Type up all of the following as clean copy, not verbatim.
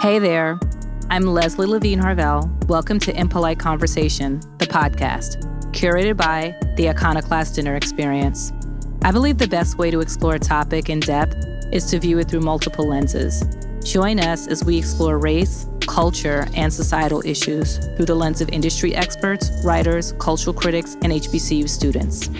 Hey there, I'm Lezli Levene Harvell. Welcome to Impolite Conversation, the podcast, curated by the Iconoclast Dinner Experience. I believe the best way to explore a topic in depth is to view it through multiple lenses. Join us as we explore race, culture, and societal issues through the lens of industry experts, writers, cultural critics, and HBCU students.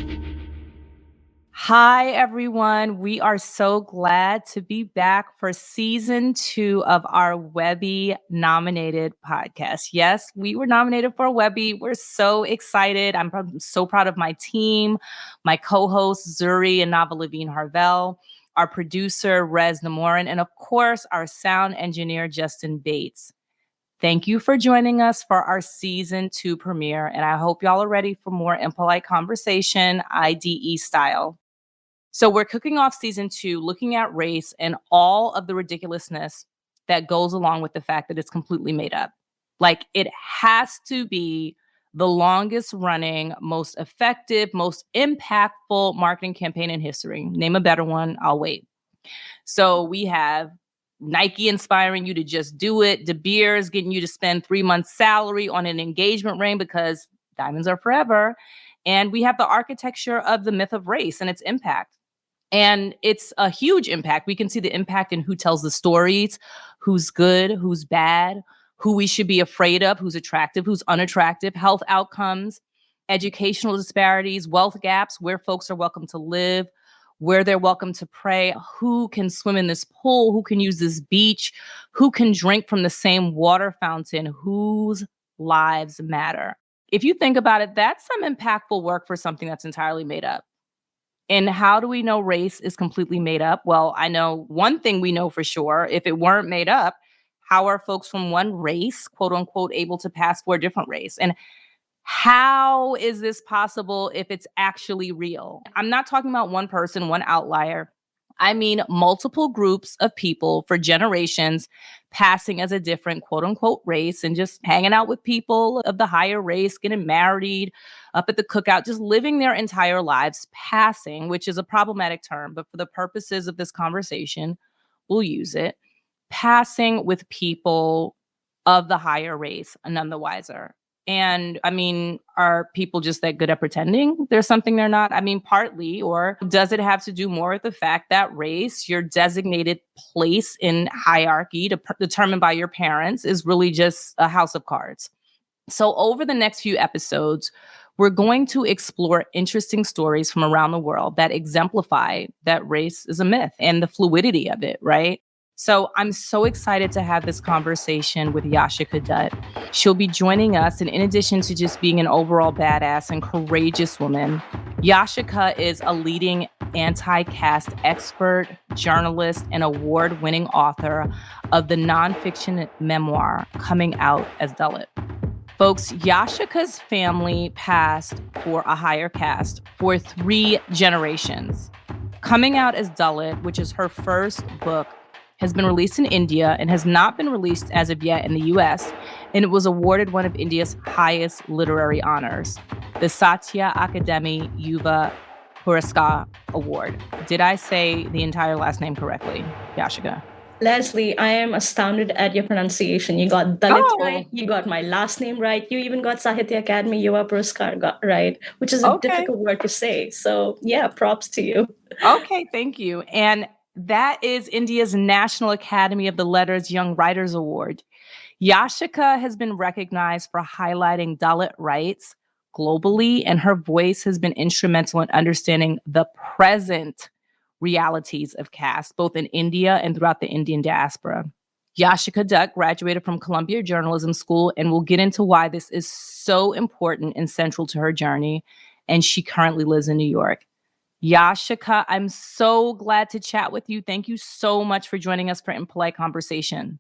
Hi, everyone. We are so glad to be back for season 2 of our Webby-nominated podcast. Yes, we were nominated for a Webby. We're so excited. I'm so proud of my team, my co-hosts, Zuri and Nava Levene Harvell, our producer, Rez Nemorin, and of course, our sound engineer, Justin Bates. Thank you for joining us for our season 2 premiere, and I hope y'all are ready for more Impolite Conversation, IDE style. So we're kicking off season 2, looking at race and all of the ridiculousness that goes along with the fact that it's completely made up. Like, it has to be the longest running, most effective, most impactful marketing campaign in history. Name a better one, I'll wait. So we have Nike inspiring you to just do it. De Beers getting you to spend 3 months' salary on an engagement ring because diamonds are forever. And we have the architecture of the myth of race and its impact. And it's a huge impact. We can see the impact in who tells the stories, who's good, who's bad, who we should be afraid of, who's attractive, who's unattractive, health outcomes, educational disparities, wealth gaps, where folks are welcome to live, where they're welcome to pray, who can swim in this pool, who can use this beach, who can drink from the same water fountain, whose lives matter. If you think about it, that's some impactful work for something that's entirely made up. And how do we know race is completely made up? Well, I know one thing we know for sure. If it weren't made up, how are folks from one race, quote unquote, able to pass for a different race? And how is this possible if it's actually real? I'm not talking about one person, one outlier. I mean multiple groups of people for generations passing as a different quote unquote race and just hanging out with people of the higher race, getting married, up at the cookout, just living their entire lives passing, which is a problematic term, but for the purposes of this conversation, we'll use it. Passing with people of the higher race, none the wiser. And I mean, are people just that good at pretending there's something they're not? I mean, partly, or does it have to do more with the fact that race, your designated place in hierarchy determined by your parents, is really just a house of cards? So over the next few episodes, we're going to explore interesting stories from around the world that exemplify that race is a myth and the fluidity of it, right? So I'm so excited to have this conversation with Yashica Dutt. She'll be joining us, and in addition to just being an overall badass and courageous woman, Yashica is a leading anti-caste expert, journalist, and award-winning author of the nonfiction memoir, Coming Out As Dalit. Folks, Yashica's family passed for a higher caste for 3 generations. Coming Out As Dalit, which is her first book, has been released in India and has not been released as of yet in the US, and it was awarded one of India's highest literary honors, the Satya Akademi Yuva Puraskar Award. Did I say the entire last name correctly, Yashica? Lezli, I am astounded at your pronunciation. You got Dalit right, you got my last name right, you even got Sahitya Akademi Yuva Puraskar right, which is a difficult word to say. So yeah, props to you. Okay, thank you. And that is India's National Academy of the Letters Young Writers Award. Yashica has been recognized for highlighting Dalit rights globally, and her voice has been instrumental in understanding the present realities of caste, both in India and throughout the Indian diaspora. Yashica Dutt graduated from Columbia Journalism School, and we'll get into why this is so important and central to her journey, and she currently lives in New York. Yashica, I'm so glad to chat with you. Thank you so much for joining us for Impolite Conversation.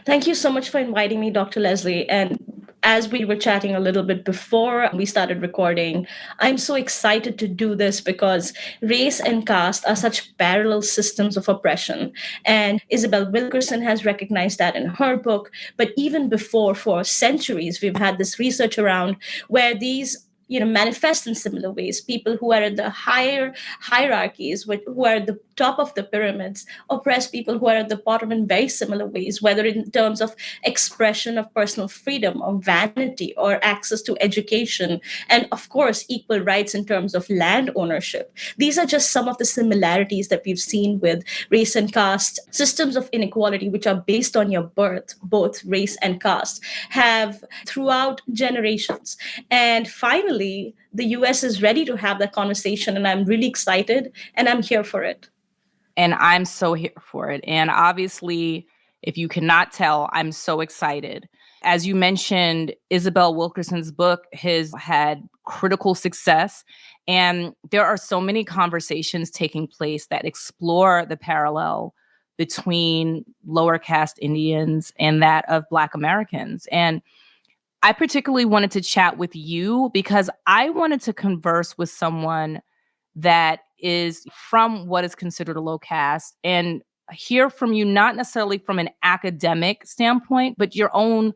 Thank you so much for inviting me, Dr. Lezli. And as we were chatting a little bit before we started recording, I'm so excited to do this because race and caste are such parallel systems of oppression. And Isabel Wilkerson has recognized that in her book. But even before, for centuries, we've had this research around where these manifest in similar ways. People who are at the higher hierarchies, who are at the top of the pyramids, oppress people who are at the bottom in very similar ways, whether in terms of expression of personal freedom or vanity or access to education, and of course, equal rights in terms of land ownership. These are just some of the similarities that we've seen with race and caste. Systems of inequality, which are based on your birth, both race and caste, have throughout generations. And finally, the US is ready to have that conversation, and I'm really excited and I'm here for it. And I'm so here for it. And obviously, if you cannot tell, I'm so excited. As you mentioned, Isabel Wilkerson's book has had critical success. And there are so many conversations taking place that explore the parallel between lower caste Indians and that of Black Americans. And I particularly wanted to chat with you because I wanted to converse with someone that is from what is considered a low caste and hear from you, not necessarily from an academic standpoint, but your own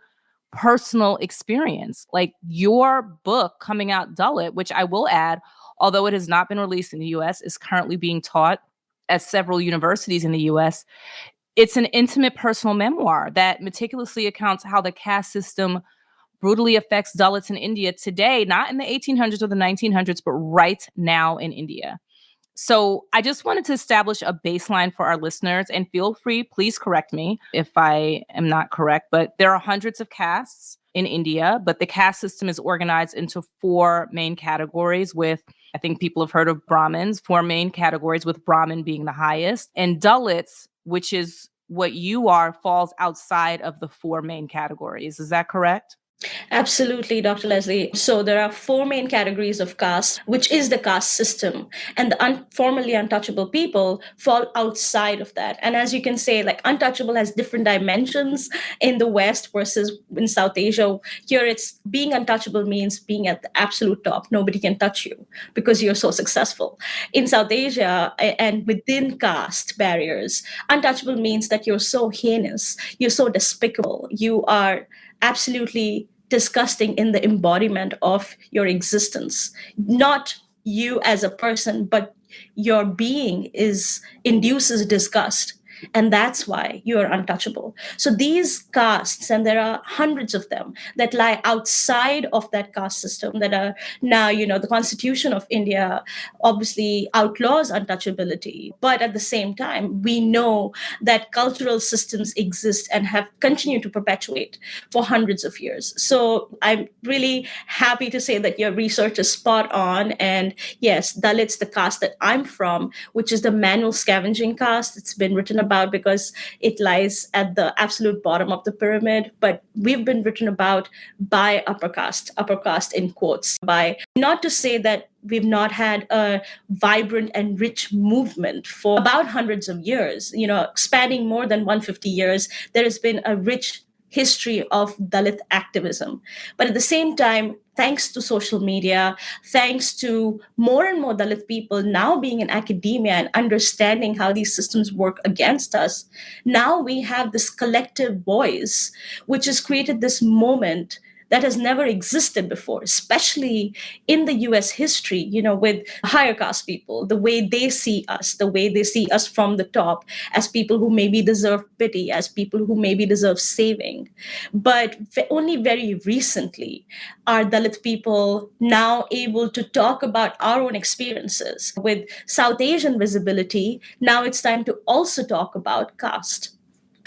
personal experience. Like your book coming out, Dalit, which I will add, although it has not been released in the US, is currently being taught at several universities in the US. It's an intimate personal memoir that meticulously accounts how the caste system brutally affects Dalits in India today, not in the 1800s or the 1900s, but right now in India. So I just wanted to establish a baseline for our listeners, and feel free, please correct me if I am not correct, but there are hundreds of castes in India, but the caste system is organized into four main categories with, I think people have heard of Brahmins, four main categories with Brahmin being the highest. And Dalits, which is what you are, falls outside of the four main categories. Is that correct? Absolutely, Dr. Lezli. So there are four main categories of caste, which is the caste system. And the formerly untouchable people fall outside of that. And as you can say, like untouchable has different dimensions in the West versus in South Asia. Here it's being untouchable means being at the absolute top. Nobody can touch you because you're so successful. In South Asia and within caste barriers, untouchable means that you're so heinous, you're so despicable, you are absolutely disgusting in the embodiment of your existence. Not you as a person, but your being induces disgust. And that's why you are untouchable. So these castes, and there are hundreds of them that lie outside of that caste system that are now, the Constitution of India obviously outlaws untouchability. But at the same time, we know that cultural systems exist and have continued to perpetuate for hundreds of years. So I'm really happy to say that your research is spot on. And yes, Dalit's the caste that I'm from, which is the manual scavenging caste. It's been written about because it lies at the absolute bottom of the pyramid. But we've been written about by upper caste in quotes, by not to say that we've not had a vibrant and rich movement for about hundreds of years, spanning more than 150 years. There has been a rich history of Dalit activism. But at the same time, thanks to social media, thanks to more and more Dalit people now being in academia and understanding how these systems work against us, now we have this collective voice, which has created this moment that has never existed before, especially in the US history, with higher caste people, the way they see us, the way they see us from the top as people who maybe deserve pity, as people who maybe deserve saving. But only very recently are Dalit people now able to talk about our own experiences. With South Asian visibility, now it's time to also talk about caste.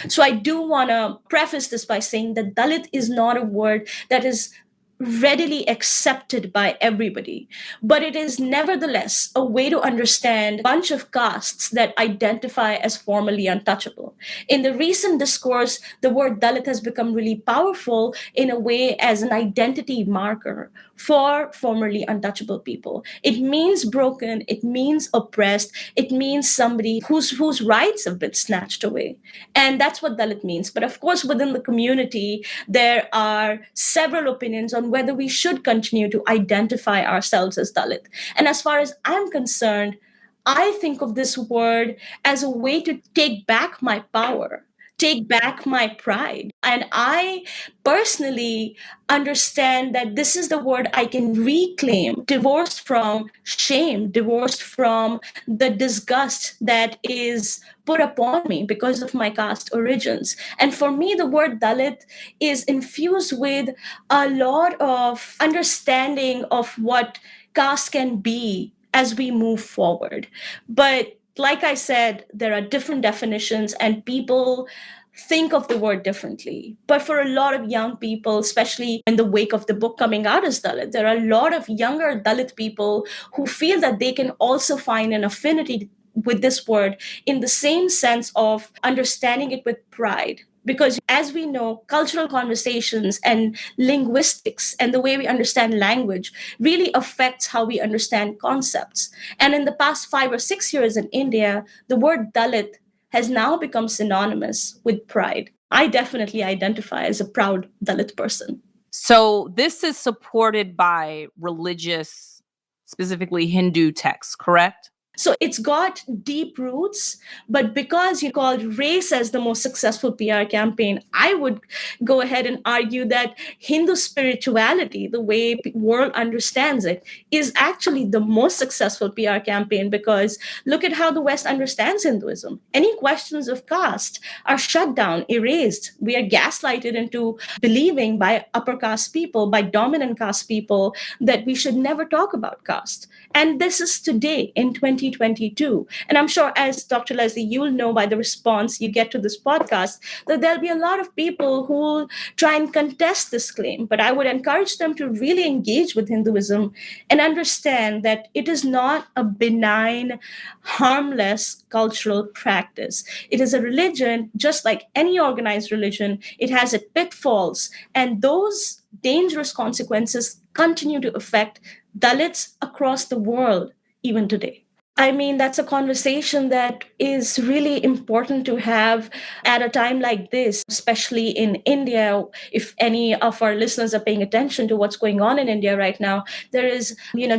So I do want to preface this by saying that Dalit is not a word that is readily accepted by everybody, but it is nevertheless a way to understand a bunch of castes that identify as formerly untouchable. In the recent discourse, the word Dalit has become really powerful in a way as an identity marker for formerly untouchable people. It means broken, it means oppressed, it means somebody whose rights have been snatched away. And that's what Dalit means. But of course, within the community, there are several opinions on whether we should continue to identify ourselves as Dalit. And as far as I'm concerned, I think of this word as a way to take back my power, take back my pride. And I personally understand that this is the word I can reclaim, divorced from shame, divorced from the disgust that is put upon me because of my caste origins. And for me, the word Dalit is infused with a lot of understanding of what caste can be as we move forward. But like I said, there are different definitions and people think of the word differently. But for a lot of young people, especially in the wake of the book coming out as Dalit, there are a lot of younger Dalit people who feel that they can also find an affinity with this word in the same sense of understanding it with pride. Because as we know, cultural conversations and linguistics and the way we understand language really affects how we understand concepts. And in the past 5 or 6 years in India, the word Dalit has now become synonymous with pride. I definitely identify as a proud Dalit person. So this is supported by religious, specifically Hindu texts, correct? So it's got deep roots, but because you called race as the most successful PR campaign, I would go ahead and argue that Hindu spirituality, the way the world understands it, is actually the most successful PR campaign because look at how the West understands Hinduism. Any questions of caste are shut down, erased. We are gaslighted into believing by upper caste people, by dominant caste people, that we should never talk about caste. And this is today in 2022. And I'm sure, as Dr. Lezli, you'll know by the response you get to this podcast, that there'll be a lot of people who will try and contest this claim. But I would encourage them to really engage with Hinduism and understand that it is not a benign, harmless cultural practice. It is a religion, just like any organized religion. It has its pitfalls, and those dangerous consequences continue to affect Dalits across the world, even today. I mean, that's a conversation that is really important to have at a time like this, especially in India. If any of our listeners are paying attention to what's going on in India right now, there is,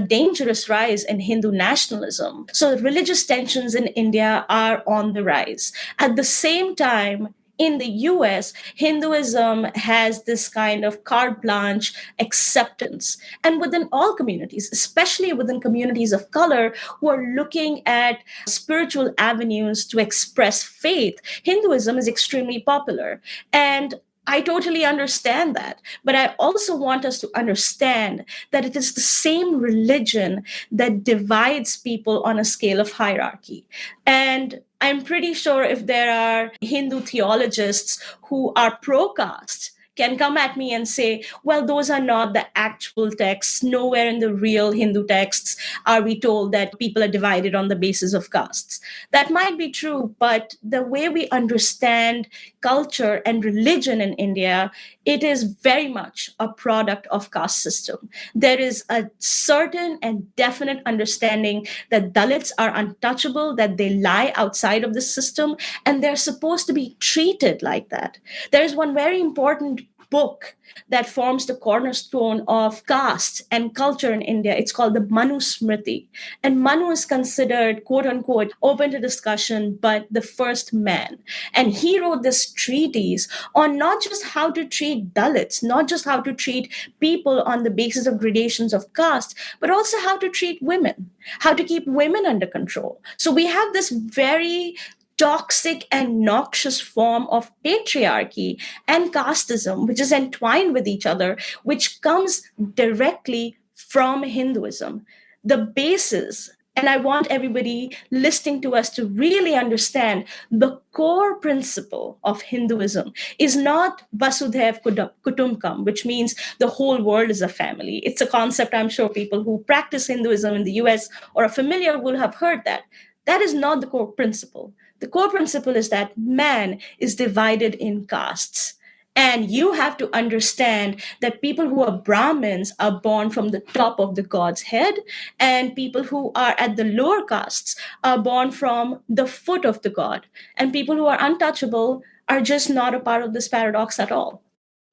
dangerous rise in Hindu nationalism. So religious tensions in India are on the rise. At the same time, in the US, Hinduism has this kind of carte blanche acceptance. And within all communities, especially within communities of color who are looking at spiritual avenues to express faith, Hinduism is extremely popular. And I totally understand that. But I also want us to understand that it is the same religion that divides people on a scale of hierarchy. And I'm pretty sure if there are Hindu theologists who are pro caste, can come at me and say, well, those are not the actual texts. Nowhere in the real Hindu texts are we told that people are divided on the basis of castes. That might be true, but the way we understand culture and religion in India, it is very much a product of caste system. There is a certain and definite understanding that Dalits are untouchable, that they lie outside of the system, and they're supposed to be treated like that. There is one very important book that forms the cornerstone of caste and culture in India. It's called the Manu Smriti. And Manu is considered, quote unquote, open to discussion, but the first man. And he wrote this treatise on not just how to treat Dalits, not just how to treat people on the basis of gradations of caste, but also how to treat women, how to keep women under control. So we have this very toxic and noxious form of patriarchy and casteism, which is entwined with each other, which comes directly from Hinduism. The basis, and I want everybody listening to us to really understand the core principle of Hinduism is not Vasudhaiv Kutumbakam, which means the whole world is a family. It's a concept I'm sure people who practice Hinduism in the US or are familiar will have heard that. That is not the core principle. The core principle is that man is divided in castes. And you have to understand that people who are Brahmins are born from the top of the god's head, and people who are at the lower castes are born from the foot of the god. And people who are untouchable are just not a part of this paradox at all.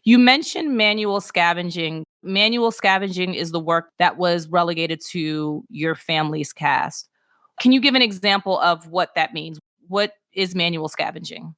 You mentioned manual scavenging. Manual scavenging is the work that was relegated to your family's caste. Can you give an example of what that means? What is manual scavenging?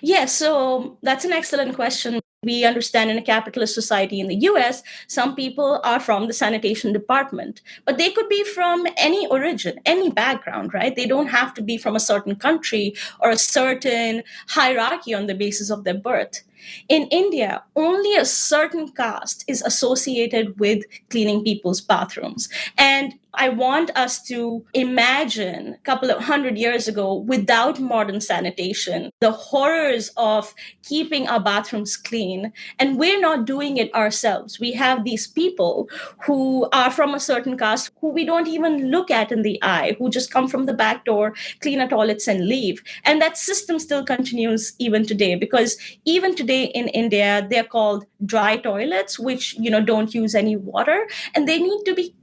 Yes, so that's an excellent question. We understand in a capitalist society in the US, some people are from the sanitation department, but they could be from any origin, any background, right? They don't have to be from a certain country or a certain hierarchy on the basis of their birth. In India, only a certain caste is associated with cleaning people's bathrooms. And I want us to imagine a couple of hundred years ago, without modern sanitation, the horrors of keeping our bathrooms clean. And we're not doing it ourselves. We have these people who are from a certain caste who we don't even look at in the eye, who just come from the back door, clean our toilets, and leave. And that system still continues even today, because even today in India, they're called dry toilets, which don't use any water, and they need to be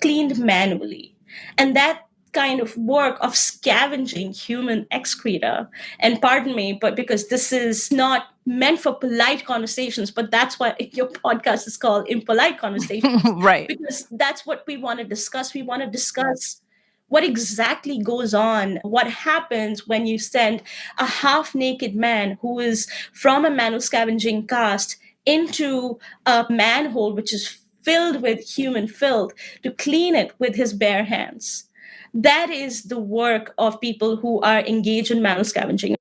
cleaned manually. And that kind of work of scavenging human excreta, and pardon me, but because this is not meant for polite conversations, but that's why your podcast is called Impolite Conversations. Right. Because that's what we want to discuss. We want to discuss what exactly goes on, what happens when you send a half naked man who is from a manual scavenging caste into a manhole which is filled with human filth to clean it with his bare hands. That is the work of people who are engaged in manual scavenging.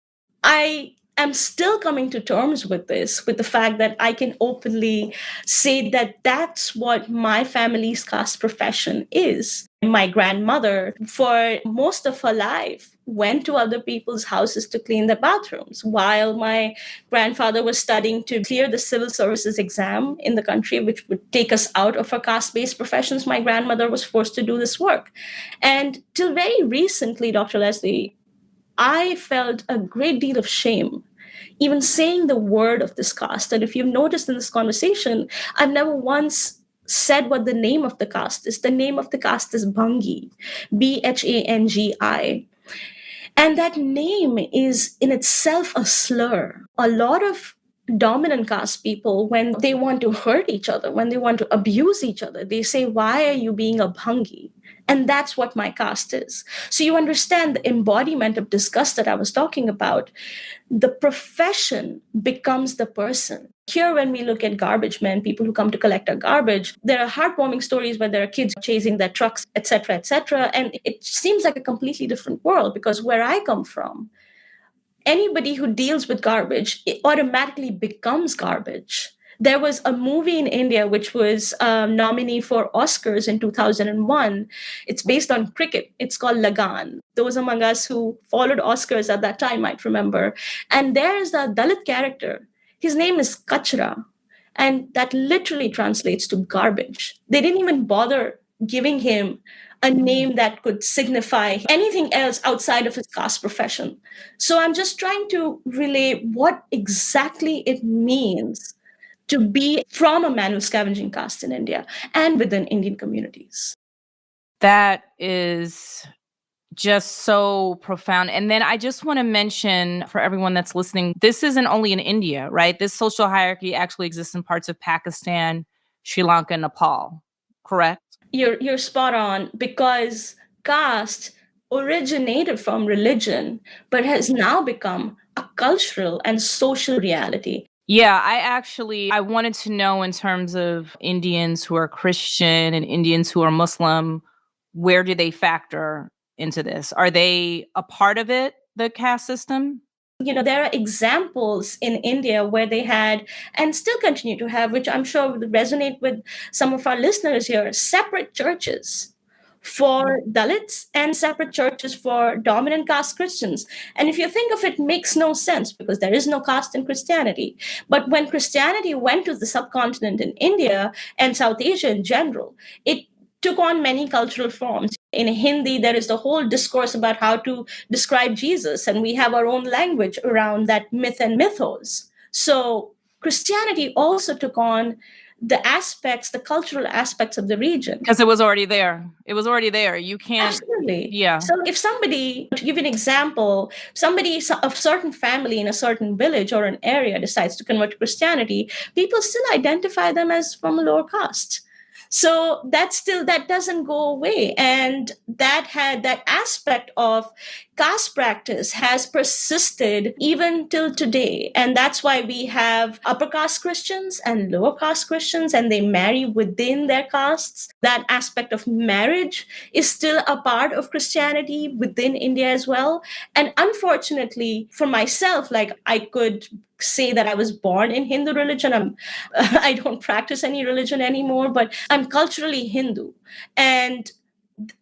I am still coming to terms with this, with the fact that I can openly say that that's what my family's caste profession is. My grandmother, for most of her life, went to other people's houses to clean the bathrooms, while my grandfather was studying to clear the civil services exam in the country, which would take us out of our caste-based professions. My grandmother was forced to do this work. And till very recently, Dr. Lezli, I felt a great deal of shame even saying the word of this caste. And if you've noticed in this conversation, I've never once said what the name of the caste is. The name of the caste is Bhangi, Bhangi. And that name is in itself a slur. A lot of dominant caste people, when they want to hurt each other, when they want to abuse each other, they say, "Why are you being a Bhangi?" And that's what my caste is. So you understand the embodiment of disgust that I was talking about. The profession becomes the person. Here, when we look at garbage men, people who come to collect our garbage, there are heartwarming stories where there are kids chasing their trucks, etc., etc. And it seems like a completely different world, because where I come from, anybody who deals with garbage, it automatically becomes garbage. There was a movie in India which was nominee for Oscars in 2001. It's based on cricket. It's called Lagaan. Those among us who followed Oscars at that time might remember. And there's a Dalit character. His name is Kachra. And that literally translates to garbage. They didn't even bother giving him a name that could signify anything else outside of his caste profession. So I'm just trying to relay what exactly it means to be from a manual scavenging caste in India and within Indian communities. That is just so profound. And then I just want to mention for everyone that's listening, this isn't only in India, right? This social hierarchy actually exists in parts of Pakistan, Sri Lanka, and Nepal, correct? You're spot on, because caste originated from religion, but has now become a cultural and social reality. Yeah, I wanted to know, in terms of Indians who are Christian and Indians who are Muslim, where do they factor into this? Are they a part of it, the caste system? There are examples in India where they had, and still continue to have, which I'm sure would resonate with some of our listeners here, separate churches for Dalits and separate churches for dominant caste Christians. And if you think of it, makes no sense, because there is no caste in Christianity. But when Christianity went to the subcontinent in India and South Asia in general, it took on many cultural forms. In Hindi, there is the whole discourse about how to describe Jesus, and we have our own language around that myth and mythos. So Christianity also took on the cultural aspects of the region. Because it was already there. It was already there. You can't. Absolutely. Yeah. So if somebody, to give you an example, somebody of a certain family in a certain village or an area decides to convert to Christianity, people still identify them as from a lower caste. So that doesn't go away. And that aspect of caste practice has persisted even till today. And that's why we have upper caste Christians and lower caste Christians, and they marry within their castes. That aspect of marriage is still a part of Christianity within India as well. And unfortunately, for myself, like, I could say that I was born in Hindu religion. I don't practice any religion anymore, but I'm culturally Hindu. And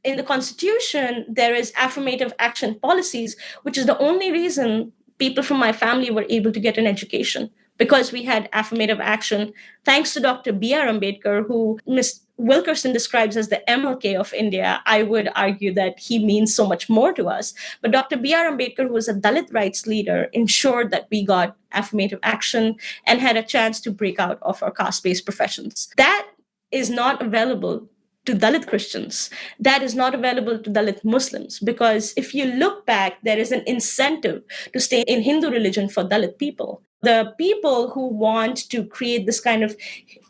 in the Constitution, there is affirmative action policies, which is the only reason people from my family were able to get an education, because we had affirmative action, thanks to Dr. B.R. Ambedkar, who Ms. Wilkerson describes as the MLK of India. I would argue that he means so much more to us. But Dr. B.R. Ambedkar, who was a Dalit rights leader, ensured that we got affirmative action and had a chance to break out of our caste-based professions. That is not available to Dalit Christians. That is not available to Dalit Muslims, because if you look back, there is an incentive to stay in Hindu religion for Dalit people. The people who want to create this kind of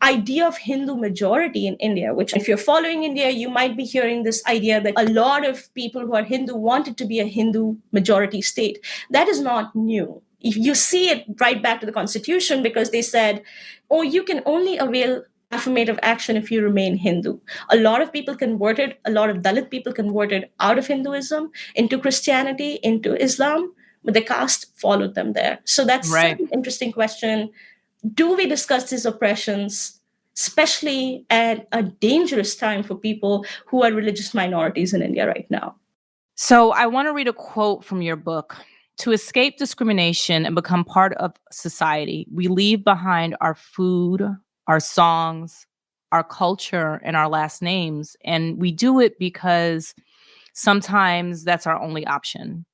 idea of Hindu majority in India, which, if you're following India, you might be hearing this idea that a lot of people who are Hindu want it to be a Hindu majority state. That is not new. You see it right back to the Constitution, because they said, oh, you can only avail affirmative action if you remain Hindu. A lot of people converted, a lot of Dalit people converted out of Hinduism into Christianity, into Islam, but the caste followed them there. So that's Right. such an interesting question. Do we discuss these oppressions, especially at a dangerous time for people who are religious minorities in India right now? So I want to read a quote from your book. To escape discrimination and become part of society, we leave behind our food, our songs, our culture, and our last names. And we do it because sometimes that's our only option.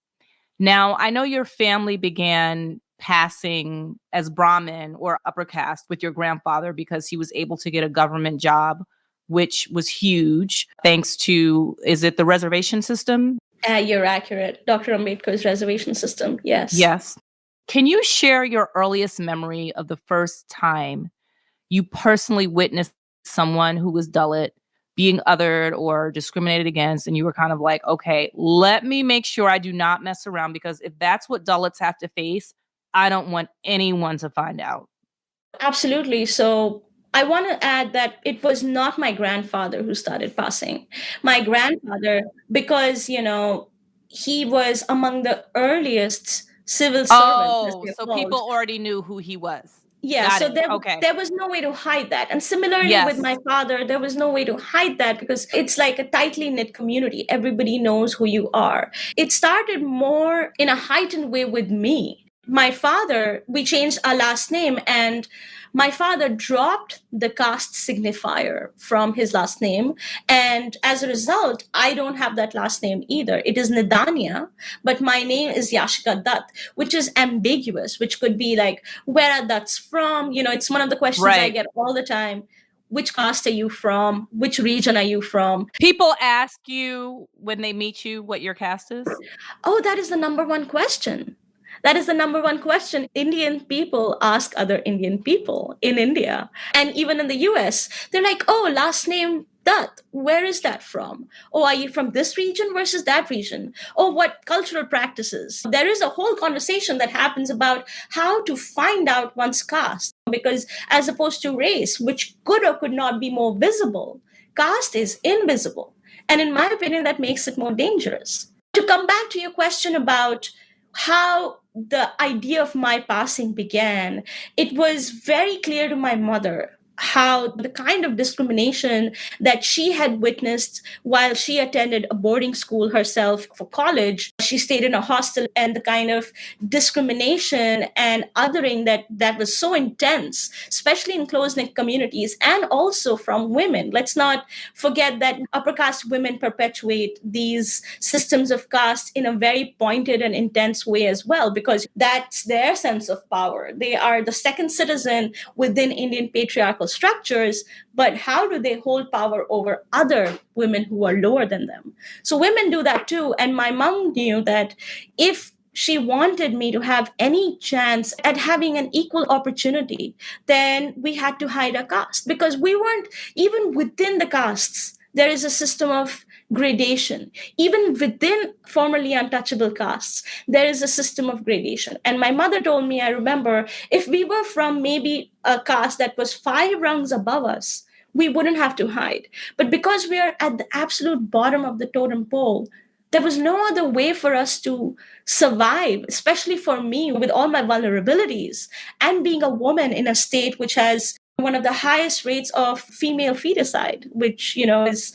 Now, I know your family began passing as Brahmin or upper caste with your grandfather because he was able to get a government job, which was huge, thanks to, is it the reservation system? You're accurate. Dr. Ambedkar's reservation system, yes. Yes. Can you share your earliest memory of the first time you personally witnessed someone who was Dalit being othered or discriminated against, and you were kind of like, okay, let me make sure I do not mess around, because if that's what Dalits have to face, I don't want anyone to find out? Absolutely. So I want to add that it was not my grandfather who started passing. My grandfather, because, he was among the earliest civil servants, as Oh, they're so called. people already knew who he was. Yeah, Got so it. Okay. there was no way to hide that. And similarly Yes. with my father, there was no way to hide that, because it's like a tightly knit community. Everybody knows who you are. It started more in a heightened way with me. My father, we changed our last name, and my father dropped the caste signifier from his last name. And as a result, I don't have that last name either. It is Nidania, but my name is Yashica Dutt, which is ambiguous, which could be like, where are Dutts from? It's one of the questions I Right. get all the time. Which caste are you from? Which region are you from? People ask you when they meet you what your caste is? Oh, that is the number one question. That is the number one question Indian people ask other Indian people in India. And even in the US, they're like, oh, last name Dutt. Where is that from? Oh, are you from this region versus that region? Oh, what cultural practices? There is a whole conversation that happens about how to find out one's caste, because as opposed to race, which could or could not be more visible, caste is invisible. And in my opinion, that makes it more dangerous. To come back to your question about how the idea of my passing began, it was very clear to my mother how the kind of discrimination that she had witnessed while she attended a boarding school herself for college. She stayed in a hostel, and the kind of discrimination and othering that was so intense, especially in close-knit communities, and also from women. Let's not forget that upper caste women perpetuate these systems of caste in a very pointed and intense way as well, because that's their sense of power. They are the second citizen within Indian patriarchal structures, but how do they hold power over other women who are lower than them? So women do that too. And my mom knew that if she wanted me to have any chance at having an equal opportunity, then we had to hide our caste, because we weren't, even within the castes, there is a system of gradation. Even within formerly untouchable castes, there is a system of gradation. And my mother told me, I remember, if we were from maybe a caste that was 5 rungs above us, we wouldn't have to hide. But because we are at the absolute bottom of the totem pole, there was no other way for us to survive, especially for me with all my vulnerabilities and being a woman in a state which has one of the highest rates of female feticide, which, is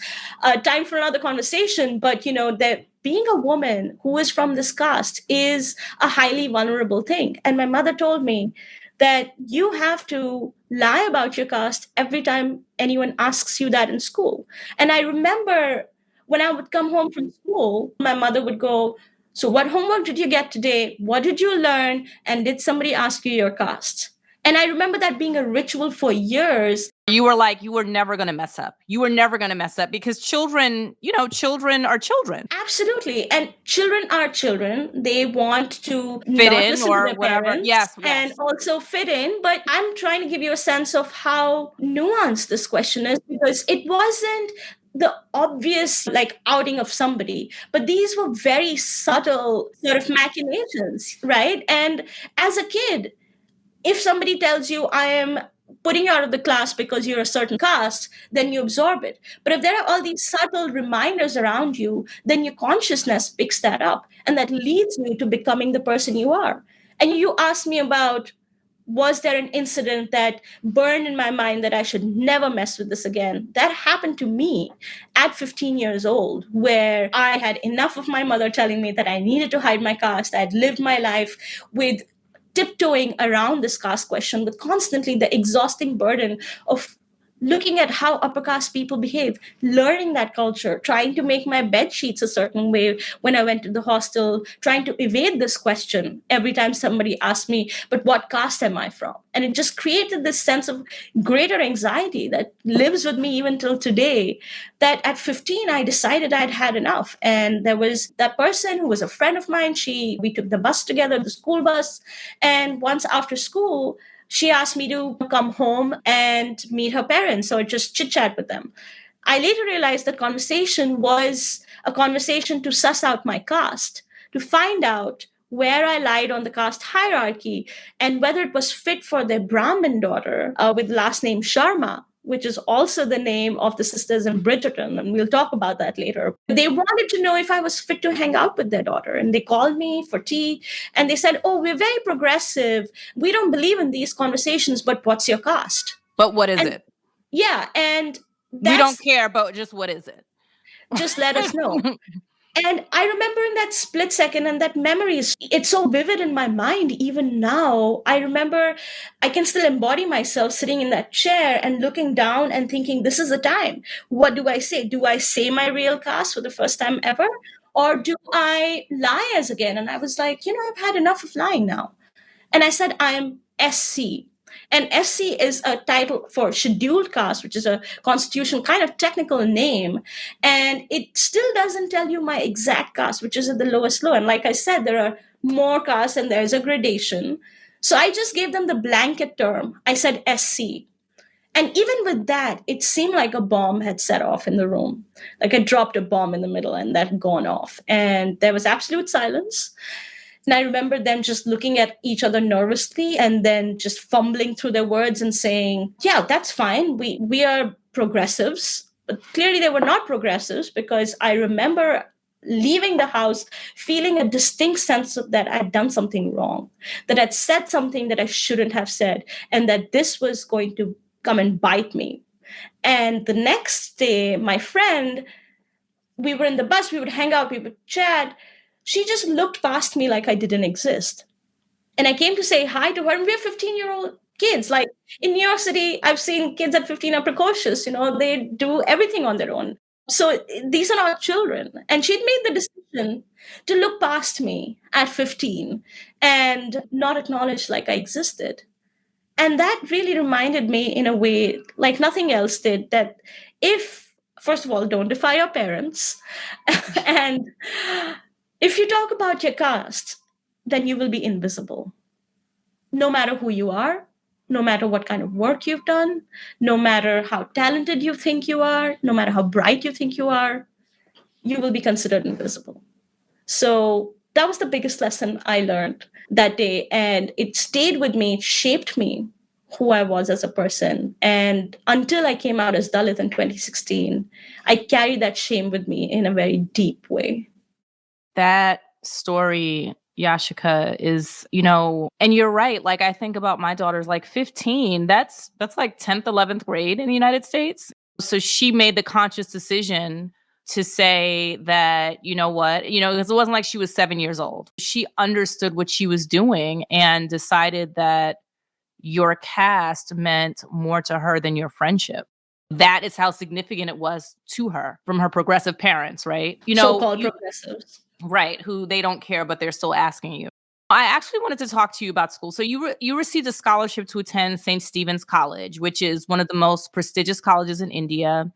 time for another conversation. But, that being a woman who is from this caste is a highly vulnerable thing. And my mother told me that you have to lie about your caste every time anyone asks you that in school. And I remember when I would come home from school, my mother would go, so what homework did you get today? What did you learn? And did somebody ask you your caste? And I remember that being a ritual for years. You were like, you were never going to mess up. You were never going to mess up, because children, children are children. Absolutely. And children are children. They want to fit not in listen or to their whatever. parents Yes. And also fit in. But I'm trying to give you a sense of how nuanced this question is, because it wasn't the obvious outing of somebody, but these were very subtle sort of machinations, right? And as a kid, if somebody tells you, I am putting you out of the class because you're a certain caste, then you absorb it. But if there are all these subtle reminders around you, then your consciousness picks that up, and that leads you to becoming the person you are. And you asked me about, was there an incident that burned in my mind that I should never mess with this again? That happened to me at 15 years old, where I had enough of my mother telling me that I needed to hide my caste. I'd lived my life with tiptoeing around this caste question, with constantly the exhausting burden of looking at how upper caste people behave, learning that culture, trying to make my bed sheets a certain way when I went to the hostel, trying to evade this question every time somebody asked me, but what caste am I from? And it just created this sense of greater anxiety that lives with me even till today, that at 15, I decided I'd had enough. And there was that person who was a friend of mine. We took the bus together, the school bus. And once after school, she asked me to come home and meet her parents or just chit chat with them. I later realized that conversation was a conversation to suss out my caste, to find out where I lied on the caste hierarchy and whether it was fit for their Brahmin daughter with last name Sharma, which is also the name of the sisters in Bridgerton. And we'll talk about that later. They wanted to know if I was fit to hang out with their daughter. And they called me for tea and they said, oh, we're very progressive. We don't believe in these conversations, but what's your caste? But what is it? Yeah. And we don't care, but just what is it? Just let us know. And I remember in that split second, and that memory it's so vivid in my mind even now. I remember I can still embody myself sitting in that chair and looking down and thinking, this is the time. What do I say? Do I say my real caste for the first time ever? Or do I lie as again? And I was like, I've had enough of lying now. And I said, I'm SC. And SC is a title for scheduled caste, which is a constitutional kind of technical name. And it still doesn't tell you my exact caste, which is at the lowest low. And like I said, there are more castes and there's a gradation. So I just gave them the blanket term. I said SC. And even with that, it seemed like a bomb had set off in the room. Like I dropped a bomb in the middle and that had gone off. And there was absolute silence. And I remember them just looking at each other nervously and then just fumbling through their words and saying, yeah, that's fine. We are progressives. But clearly they were not progressives, because I remember leaving the house feeling a distinct sense of that I'd done something wrong, that I'd said something that I shouldn't have said, and that this was going to come and bite me. And the next day, my friend, we were in the bus, we would hang out, we would chat. She just looked past me like I didn't exist. And I came to say hi to her, and we're 15-year-old kids. Like in New York City, I've seen kids at 15 are precocious, they do everything on their own. So these are not children. And she'd made the decision to look past me at 15 and not acknowledge like I existed. And that really reminded me in a way like nothing else did, that first of all, don't defy your parents. And if you talk about your caste, then you will be invisible. No matter who you are, no matter what kind of work you've done, no matter how talented you think you are, no matter how bright you think you will be considered invisible. So that was the biggest lesson I learned that day. And it stayed with me, it shaped me who I was as a person. And until I came out as Dalit in 2016, I carried that shame with me in a very deep way. That story, Yashica, is, and you're right. Like, I think about my daughter's like 15. That's like 10th, 11th grade in the United States. So she made the conscious decision to say that, you know what, because it wasn't like she was 7 years old. She understood what she was doing and decided that your caste meant more to her than your friendship. That is how significant it was to her from her progressive parents, right? So-called progressives. Right, who they don't care, but they're still asking you. I actually wanted to talk to you about school. So you received a scholarship to attend St. Stephen's College, which is one of the most prestigious colleges in India.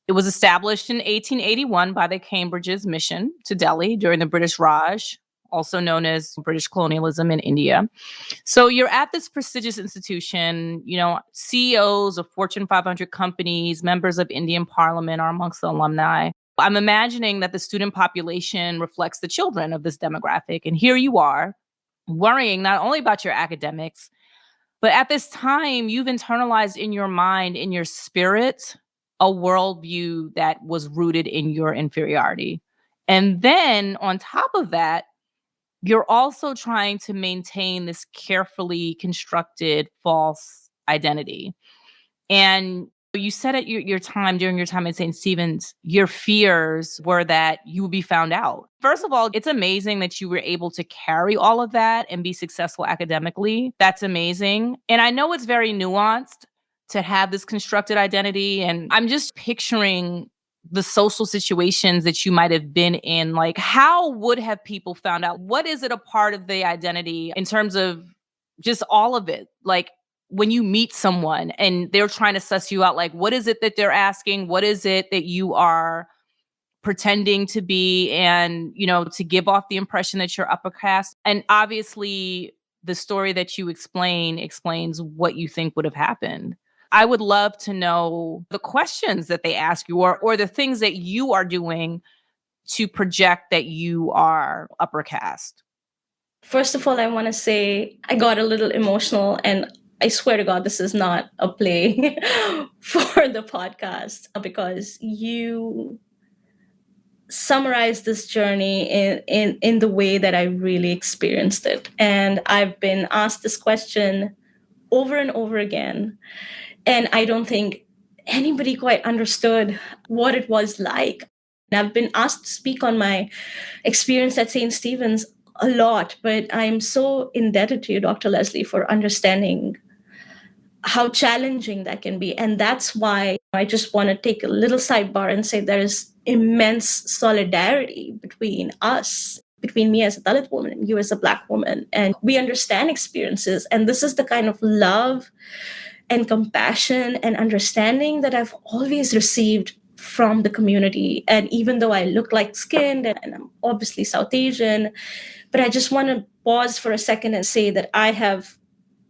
It was established in 1881 by the Cambridge's mission to Delhi during the British Raj, also known as British colonialism in India. So you're at this prestigious institution, CEOs of Fortune 500 companies, members of Indian Parliament are amongst the alumni. I'm imagining that the student population reflects the children of this demographic. And here you are, worrying not only about your academics, but at this time, you've internalized in your mind, in your spirit, a worldview that was rooted in your inferiority. And then on top of that, you're also trying to maintain this carefully constructed false identity. And you said at during your time at St. Stephen's, your fears were that you would be found out. First of all, it's amazing that you were able to carry all of that and be successful academically. That's amazing. And I know it's very nuanced to have this constructed identity. And I'm just picturing the social situations that you might have been in. Like, how would have people found out? What is it a part of the identity in terms of just all of it? Like, when you meet someone and they're trying to suss you out, like, what is it that they're asking? What is it that you are pretending to be? And, to give off the impression that you're upper caste. And obviously, the story that you explains what you think would have happened. I would love to know the questions that they ask you or the things that you are doing to project that you are upper caste. First of all, I want to say I got a little emotional, and I swear to God, this is not a play for the podcast, because you summarize this journey in the way that I really experienced it. And I've been asked this question over and over again. And I don't think anybody quite understood what it was like. And I've been asked to speak on my experience at St. Stephen's a lot, but I'm so indebted to you, Dr. Lezli, for understanding how challenging that can be. And that's why I just want to take a little sidebar and say there is immense solidarity between us, between me as a Dalit woman and you as a Black woman. And we understand experiences. And this is the kind of love and compassion and understanding that I've always received from the community. And even though I look light-skinned and I'm obviously South Asian, but I just want to pause for a second and say that I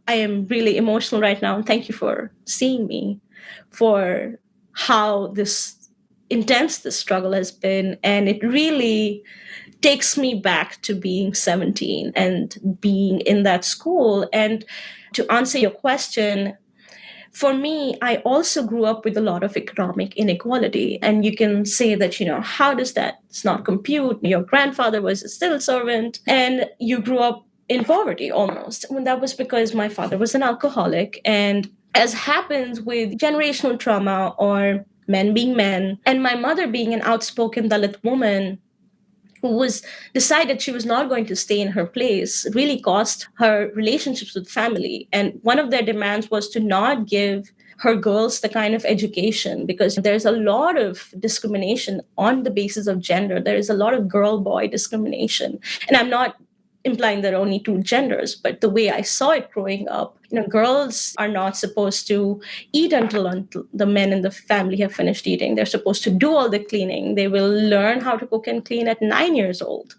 am really emotional right now. And thank you for seeing me, for how intense this struggle has been. And it really takes me back to being 17 and being in that school. And to answer your question, for me, I also grew up with a lot of economic inequality. And you can say that, how does that not compute? Your grandfather was a civil servant and you grew up in poverty almost. And that was because my father was an alcoholic. And as happens with generational trauma or men being men, and my mother being an outspoken Dalit woman who was decided she was not going to stay in her place, really cost her relationships with family. And one of their demands was to not give her girls the kind of education, because there's a lot of discrimination on the basis of gender. There is a lot of girl-boy discrimination. And I'm not implying there are only two genders, but the way I saw it growing up, Girls are not supposed to eat until the men in the family have finished eating. They're supposed to do all the cleaning. They will learn how to cook and clean at 9 years old.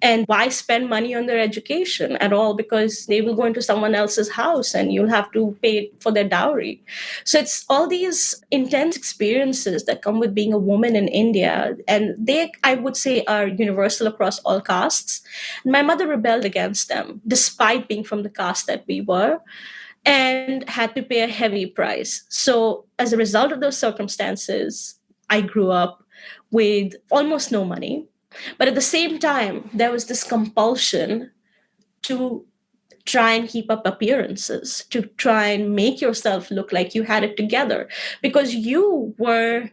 And why spend money on their education at all? Because they will go into someone else's house and you'll have to pay for their dowry. So it's all these intense experiences that come with being a woman in India. And they, I would say, are universal across all castes. My mother rebelled against them, despite being from the caste that we were, and had to pay a heavy price. So, as a result of those circumstances, I grew up with almost no money. But at the same time, there was this compulsion to try and keep up appearances, to try and make yourself look like you had it together, because you were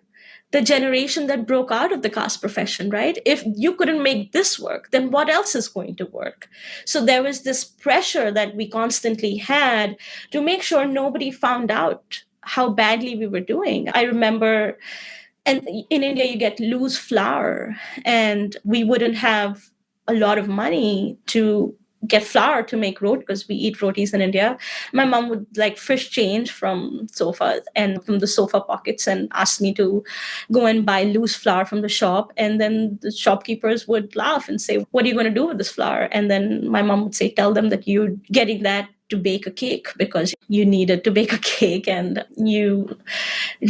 the generation that broke out of the caste profession, right? If you couldn't make this work, then what else is going to work? So there was this pressure that we constantly had to make sure nobody found out how badly we were doing. I remember, and in India, you get loose flour, and we wouldn't have a lot of money to get flour to make roti, because we eat rotis in India. My mom would like fish change from sofas and from the sofa pockets and ask me to go and buy loose flour from the shop. And then the shopkeepers would laugh and say, "What are you going to do with this flour?" And then my mom would say, "Tell them that you're getting that to bake a cake because you needed to bake a cake and you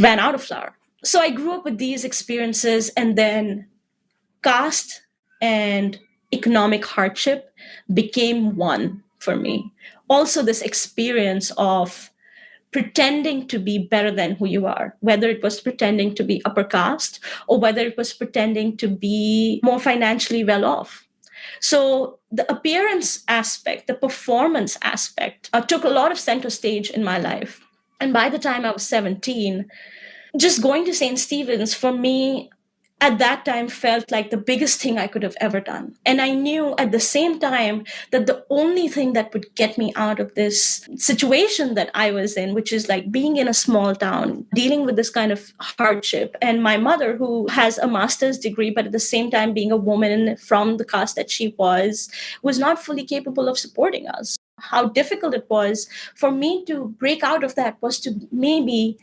ran out of flour." So I grew up with these experiences, and then caste and economic hardship became one for me. Also, this experience of pretending to be better than who you are, whether it was pretending to be upper caste or whether it was pretending to be more financially well off. So the appearance aspect, the performance aspect, took a lot of center stage in my life. And by the time I was 17, just going to St. Stephen's for me at that time felt like the biggest thing I could have ever done. And I knew at the same time that the only thing that would get me out of this situation that I was in, which is like being in a small town, dealing with this kind of hardship, and my mother, who has a master's degree, but at the same time being a woman from the caste that she was not fully capable of supporting us. How difficult it was for me to break out of that was to maybe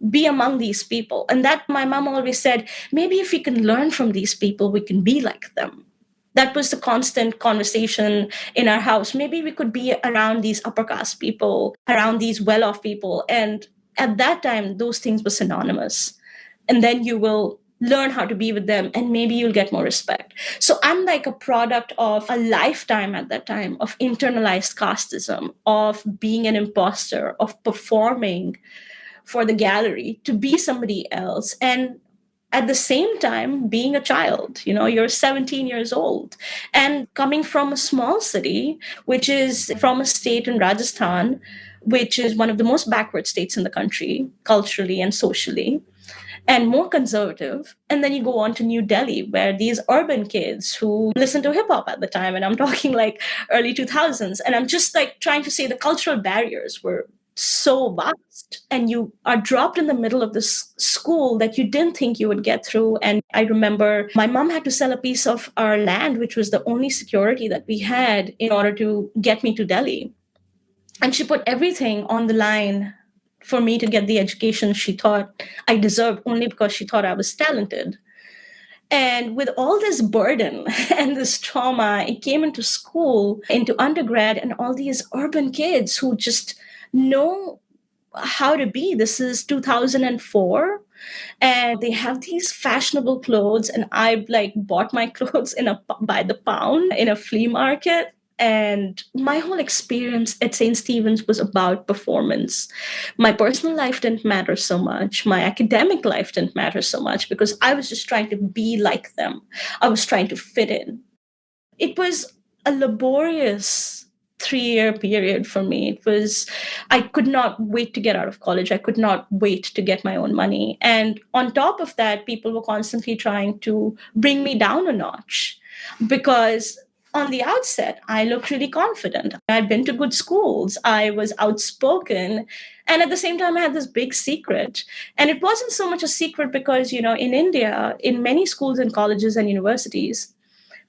be among these people. And that my mom always said, maybe if we can learn from these people, we can be like them. That was the constant conversation in our house. Maybe we could be around these upper caste people, around these well-off people. And at that time, those things were synonymous. And then you will learn how to be with them and maybe you'll get more respect. So I'm like a product of a lifetime at that time of internalized casteism, of being an imposter, of performing for the gallery to be somebody else, and at the same time being a child. You're 17 years old and coming from a small city, which is from a state in Rajasthan, which is one of the most backward states in the country culturally and socially, and more conservative. And then you go on to New Delhi, where these urban kids who listen to hip hop at the time, and I'm talking like early 2000s, and I'm just like trying to say the cultural barriers were so vast, and you are dropped in the middle of this school that you didn't think you would get through. And I remember my mom had to sell a piece of our land, which was the only security that we had, in order to get me to Delhi. And she put everything on the line for me to get the education she thought I deserved, only because she thought I was talented. And with all this burden and this trauma, it came into school, into undergrad, and all these urban kids who just know how to be. This is 2004, and they have these fashionable clothes, and I like bought my clothes by the pound in a flea market. And my whole experience at St. Stephen's was about performance. My personal life didn't matter so much. My academic life didn't matter so much, because I was just trying to be like them. I was trying to fit in. It was a laborious 3-year period for me. I could not wait to get out of college. I could not wait to get my own money. And on top of that, people were constantly trying to bring me down a notch, because on the outset, I looked really confident. I'd been to good schools. I was outspoken. And at the same time, I had this big secret. And it wasn't so much a secret because, in India, in many schools and colleges and universities,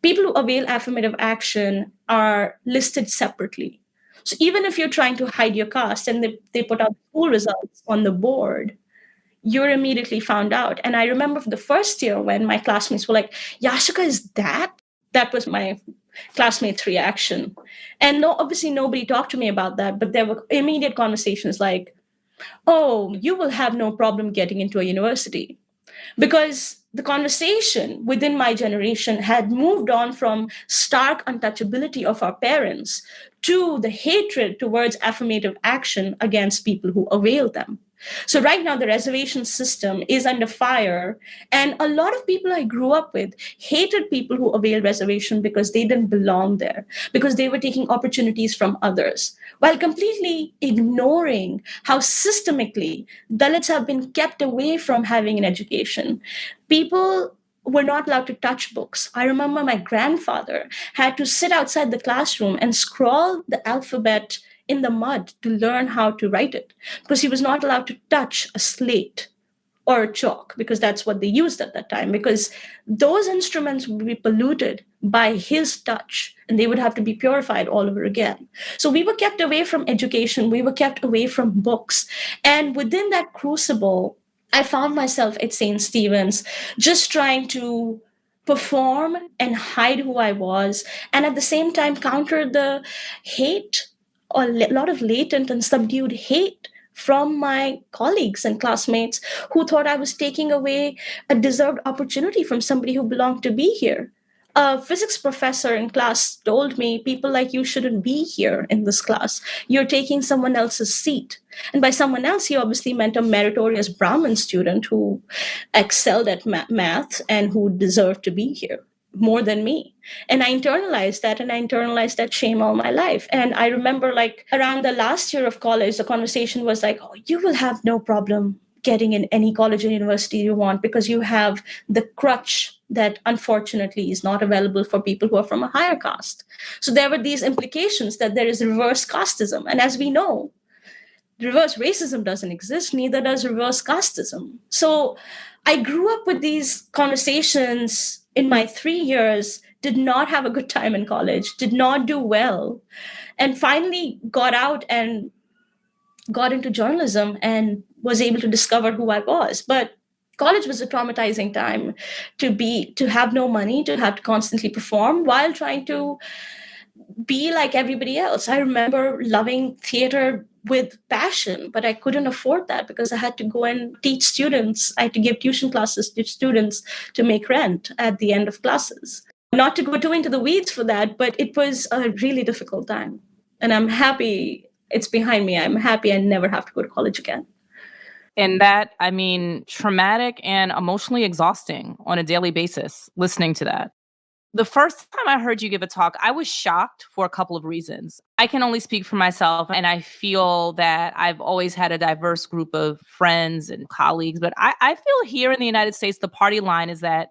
people who avail affirmative action are listed separately. So even if you're trying to hide your caste and they put out school results on the board, you're immediately found out. And I remember the first year when my classmates were like, Yashica, is that? That was my classmates' reaction. And no, obviously nobody talked to me about that, but there were immediate conversations like, oh, you will have no problem getting into a university. Because the conversation within my generation had moved on from stark untouchability of our parents to the hatred towards affirmative action against people who avail them. So, right now, the reservation system is under fire. And a lot of people I grew up with hated people who availed reservation because they didn't belong there, because they were taking opportunities from others, while completely ignoring how systemically Dalits have been kept away from having an education. People were not allowed to touch books. I remember my grandfather had to sit outside the classroom and scrawl the alphabet in the mud to learn how to write it because he was not allowed to touch a slate or a chalk because that's what they used at that time, because those instruments would be polluted by his touch and they would have to be purified all over again. So we were kept away from education, we were kept away from books. And within that crucible, I found myself at St. Stephen's just trying to perform and hide who I was, and at the same time counter the hate, or a lot of latent and subdued hate from my colleagues and classmates who thought I was taking away a deserved opportunity from somebody who belonged to be here. A physics professor in class told me, people like you shouldn't be here in this class. You're taking someone else's seat. And by someone else, he obviously meant a meritorious Brahmin student who excelled at math and who deserved to be here more than me. And I internalized that, and I internalized that shame all my life. And I remember, like, around the last year of college, the conversation was like, oh, you will have no problem getting in any college and university you want because you have the crutch that unfortunately is not available for people who are from a higher caste. So there were these implications that there is reverse casteism. And as we know, reverse racism doesn't exist, neither does reverse casteism. So I grew up with these conversations in my 3 years, did not have a good time in college, did not do well, and finally got out and got into journalism and was able to discover who I was. But college was a traumatizing time to have no money, to have to constantly perform while trying to be like everybody else. I remember loving theater with passion, but I couldn't afford that because I had to go and teach students. I had to give tuition classes to students to make rent at the end of classes. Not to go too into the weeds for that, but it was a really difficult time. And I'm happy it's behind me. I'm happy I never have to go to college again. And that, I mean, traumatic and emotionally exhausting on a daily basis, listening to that. The first time I heard you give a talk, I was shocked for a couple of reasons. I can only speak for myself, and I feel that I've always had a diverse group of friends and colleagues. But I feel here in the United States, the party line is that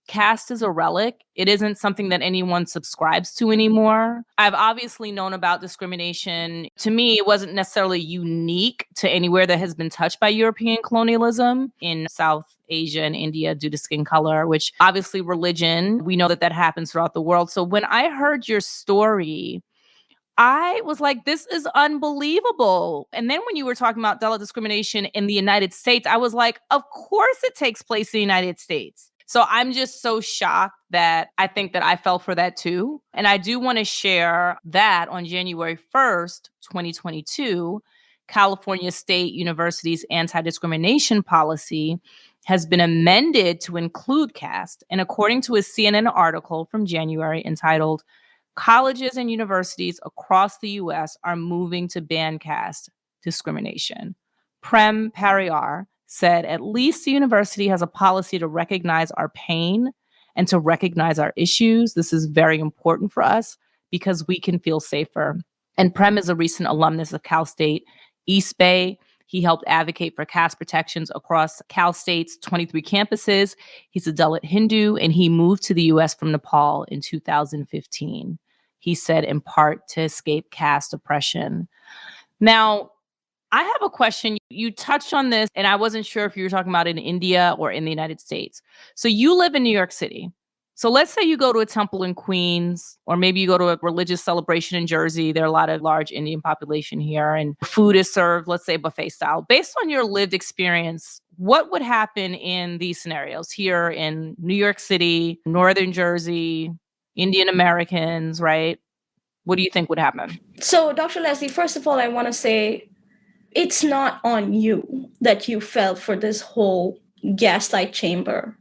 caste is a relic. It isn't something that anyone subscribes to anymore. I've obviously known about discrimination. To me, it wasn't necessarily unique to anywhere that has been touched by European colonialism in South Asia and India due to skin color, which obviously religion, we know that that happens throughout the world. So when I heard your story, I was like, this is unbelievable. And then when you were talking about Dalit discrimination in the United States, I was like, of course it takes place in the United States. So I'm just so shocked that I think that I fell for that too. And I do want to share that on January 1st, 2022, California State University's anti-discrimination policy has been amended to include caste. And according to a CNN article from January entitled, colleges and universities across the U.S. are moving to ban caste discrimination. Prem Pariyar said, at least the university has a policy to recognize our pain and to recognize our issues. This is very important for us because we can feel safer. And Prem is a recent alumnus of Cal State East Bay. He helped advocate for caste protections across Cal State's 23 campuses. He's a Dalit Hindu, and he moved to the U.S. from Nepal in 2015. He said, in part, to escape caste oppression. Now, I have a question. You touched on this, and I wasn't sure if you were talking about in India or in the United States. So you live in New York City. So let's say you go to a temple in Queens, or maybe you go to a religious celebration in Jersey. There are a lot of large Indian population here, and food is served, let's say buffet style. Based on your lived experience, what would happen in these scenarios here in New York City, Northern Jersey, Indian Americans, right? What do you think would happen? So, Dr. Lezli, first of all, I want to say it's not on you that you fell for this whole gaslight chamber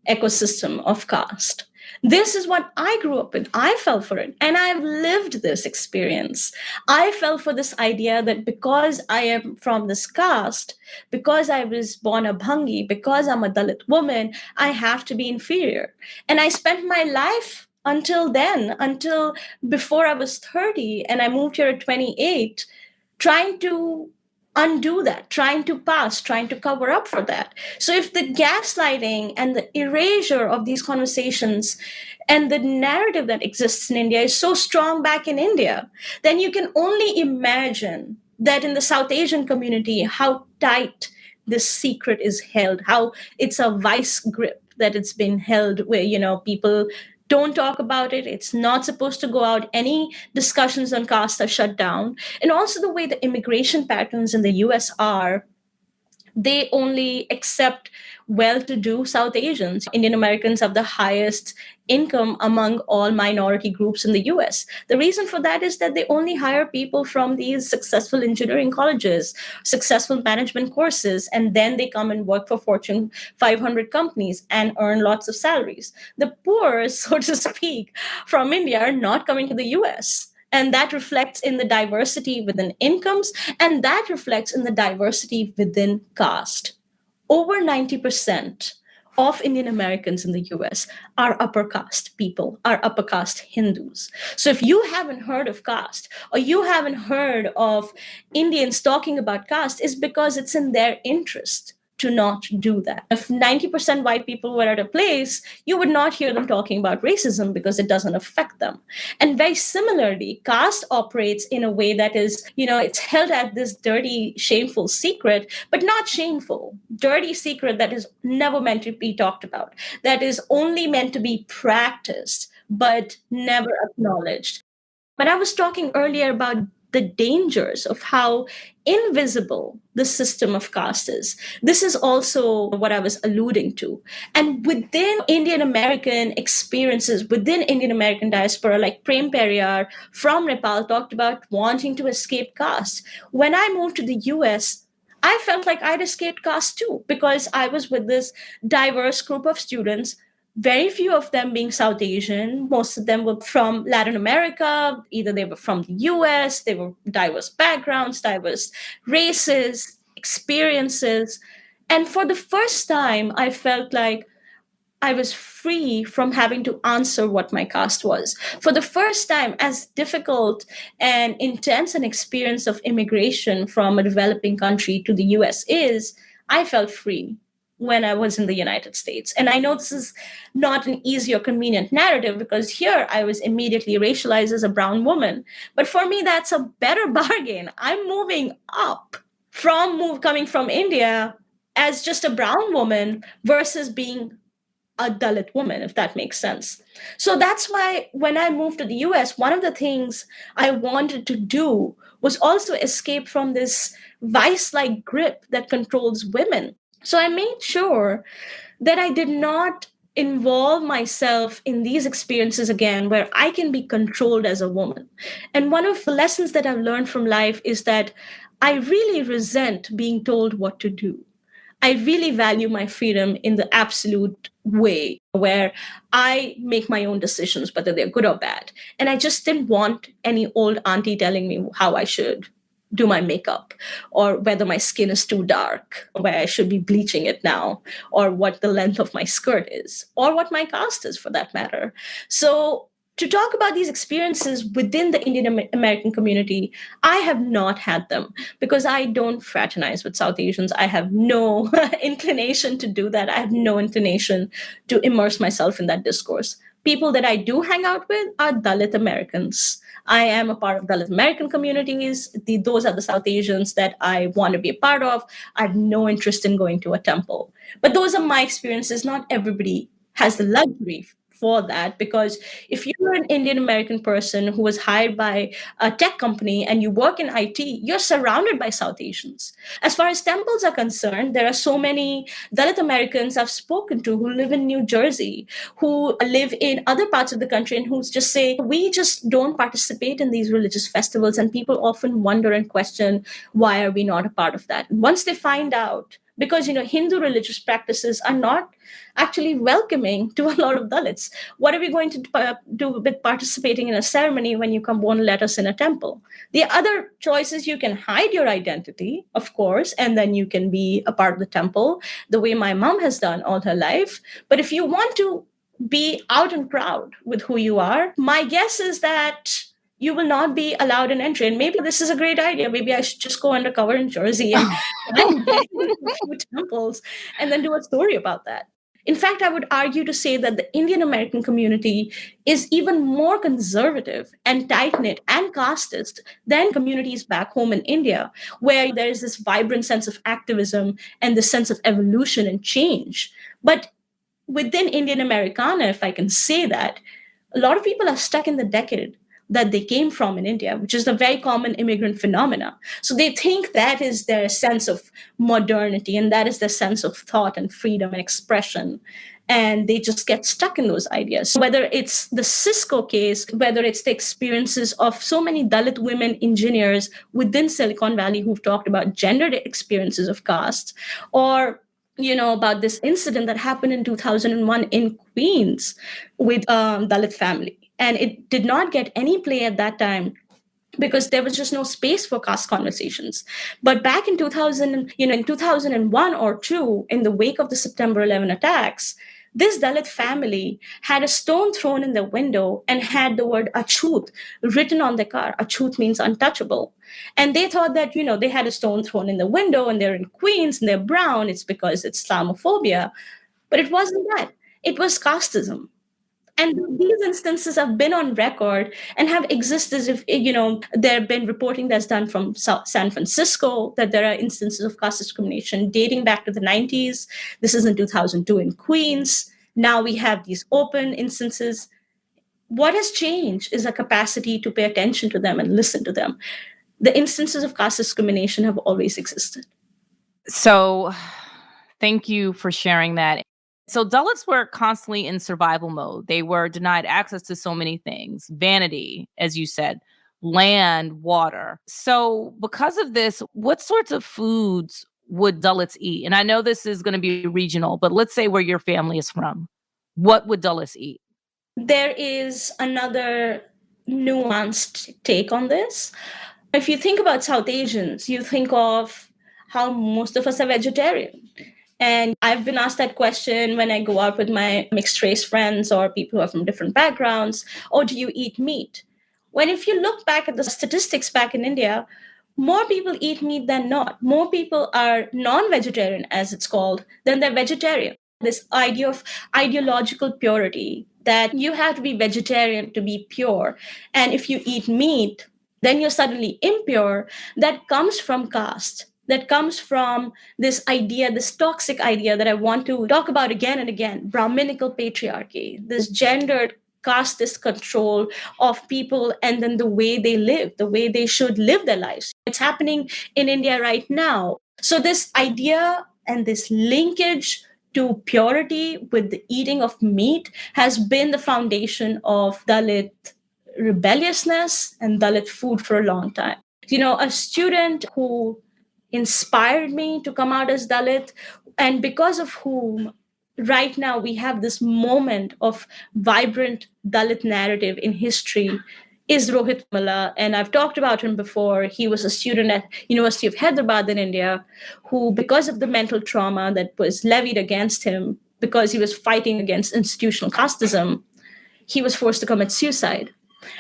ecosystem of caste. This is what I grew up with. I fell for it, and I've lived this experience. I fell for this idea that because I am from this caste, because I was born a Bhangi, because I'm a Dalit woman, I have to be inferior. And I spent my life until then, until before I was 30, and I moved here at 28, trying to undo that, trying to pass, trying to cover up for that. So if the gaslighting and the erasure of these conversations and the narrative that exists in India is so strong back in India, then you can only imagine that in the South Asian community, how tight this secret is held, how it's a vice grip that it's been held where, people don't talk about it. It's not supposed to go out. Any discussions on caste are shut down. And also the way the immigration patterns in the US are, they only accept well-to-do South Asians. Indian Americans have the highest income among all minority groups in the US. The reason for that is that they only hire people from these successful engineering colleges, successful management courses, and then they come and work for Fortune 500 companies and earn lots of salaries. The poor, so to speak, from India are not coming to the US. And that reflects in the diversity within incomes, and that reflects in the diversity within caste. Over 90% of Indian Americans in the US are upper caste people, are upper caste Hindus. So if you haven't heard of caste, or you haven't heard of Indians talking about caste, it's because it's in their interest to not do that. If 90% white people were at a place, you would not hear them talking about racism because it doesn't affect them. And very similarly, caste operates in a way that is, it's held as this dirty, shameful secret, but not shameful. Dirty secret that is never meant to be talked about, that is only meant to be practiced, but never acknowledged. But I was talking earlier about the dangers of how invisible the system of caste is. This is also what I was alluding to. And within Indian American experiences, within Indian American diaspora, like Prem Periyar from Nepal talked about wanting to escape caste. When I moved to the US, I felt like I'd escaped caste too, because I was with this diverse group of students, very few of them being South Asian. Most of them were from Latin America. Either they were from the US, they were diverse backgrounds, diverse races, experiences. And for the first time, I felt like I was free from having to answer what my caste was. For the first time, as difficult and intense an experience of immigration from a developing country to the US is, I felt free when I was in the United States. And I know this is not an easy or convenient narrative, because here I was immediately racialized as a brown woman. But for me, that's a better bargain. I'm moving up from coming from India as just a brown woman versus being a Dalit woman, if that makes sense. So that's why when I moved to the US, one of the things I wanted to do was also escape from this vice-like grip that controls women. So I made sure that I did not involve myself in these experiences again where I can be controlled as a woman. And one of the lessons that I've learned from life is that I really resent being told what to do. I really value my freedom in the absolute way where I make my own decisions, whether they're good or bad. And I just didn't want any old auntie telling me how I should do my makeup, or whether my skin is too dark, or where I should be bleaching it now, or what the length of my skirt is, or what my caste is for that matter. So to talk about these experiences within the Indian American community, I have not had them because I don't fraternize with South Asians. I have no inclination to do that. I have no inclination to immerse myself in that discourse. People that I do hang out with are Dalit Americans. I am a part of Dalit American communities. Those are the South Asians that I want to be a part of. I have no interest in going to a temple. But those are my experiences. Not everybody has the luxury for that, because if you're an Indian American person who was hired by a tech company and you work in IT, you're surrounded by South Asians. As far as temples are concerned, there are so many Dalit Americans I've spoken to who live in New Jersey, who live in other parts of the country, and who just say, we just don't participate in these religious festivals. And people often wonder and question, why are we not a part of that? Once they find out, because Hindu religious practices are not actually welcoming to a lot of Dalits. What are we going to do with participating in a ceremony when you won't let us in a temple? The other choice is you can hide your identity, of course, and then you can be a part of the temple, the way my mom has done all her life. But if you want to be out and proud with who you are, my guess is that you will not be allowed an entry. And maybe this is a great idea. Maybe I should just go undercover in Jersey and get into a few temples and then do a story about that. In fact, I would argue to say that the Indian American community is even more conservative and tight-knit and casteist than communities back home in India, where there is this vibrant sense of activism and the sense of evolution and change. But within Indian Americana, if I can say that, a lot of people are stuck in the decade that they came from in India, which is a very common immigrant phenomena. So they think that is their sense of modernity, and that is their sense of thought and freedom and expression. And they just get stuck in those ideas. Whether it's the Cisco case, whether it's the experiences of so many Dalit women engineers within Silicon Valley who've talked about gendered experiences of caste, or about this incident that happened in 2001 in Queens with Dalit family. And it did not get any play at that time because there was just no space for caste conversations. But back in 2000, in 2001 or two, in the wake of the September 11 attacks, this Dalit family had a stone thrown in their window and had the word Achut written on their car. Achut means untouchable. And they thought that, they had a stone thrown in the window and they're in Queens and they're brown. It's because it's Islamophobia. But it wasn't that. It was casteism. And these instances have been on record and have existed as if, there have been reporting that's done from San Francisco that there are instances of caste discrimination dating back to the 90s. This is in 2002 in Queens. Now we have these open instances. What has changed is a capacity to pay attention to them and listen to them. The instances of caste discrimination have always existed. So thank you for sharing that. So Dalits were constantly in survival mode. They were denied access to so many things, vanity, as you said, land, water. So because of this, what sorts of foods would Dalits eat? And I know this is going to be regional, but let's say where your family is from. What would Dalits eat? There is another nuanced take on this. If you think about South Asians, you think of how most of us are vegetarian. And I've been asked that question when I go out with my mixed race friends or people who are from different backgrounds. Oh, do you eat meat? When if you look back at the statistics back in India, more people eat meat than not. More people are non-vegetarian, as it's called, than they're vegetarian. This idea of ideological purity, that you have to be vegetarian to be pure. And if you eat meat, then you're suddenly impure, that comes from caste. That comes from this idea, this toxic idea that I want to talk about again and again, Brahminical patriarchy, this gendered casteist control of people and then the way they live, the way they should live their lives. It's happening in India right now. So this idea and this linkage to purity with the eating of meat has been the foundation of Dalit rebelliousness and Dalit food for a long time. A student who inspired me to come out as Dalit, and because of whom right now we have this moment of vibrant Dalit narrative in history, is Rohit Mala. And I've talked about him before. He was a student at University of Hyderabad in India, who, because of the mental trauma that was levied against him, because he was fighting against institutional casteism, he was forced to commit suicide.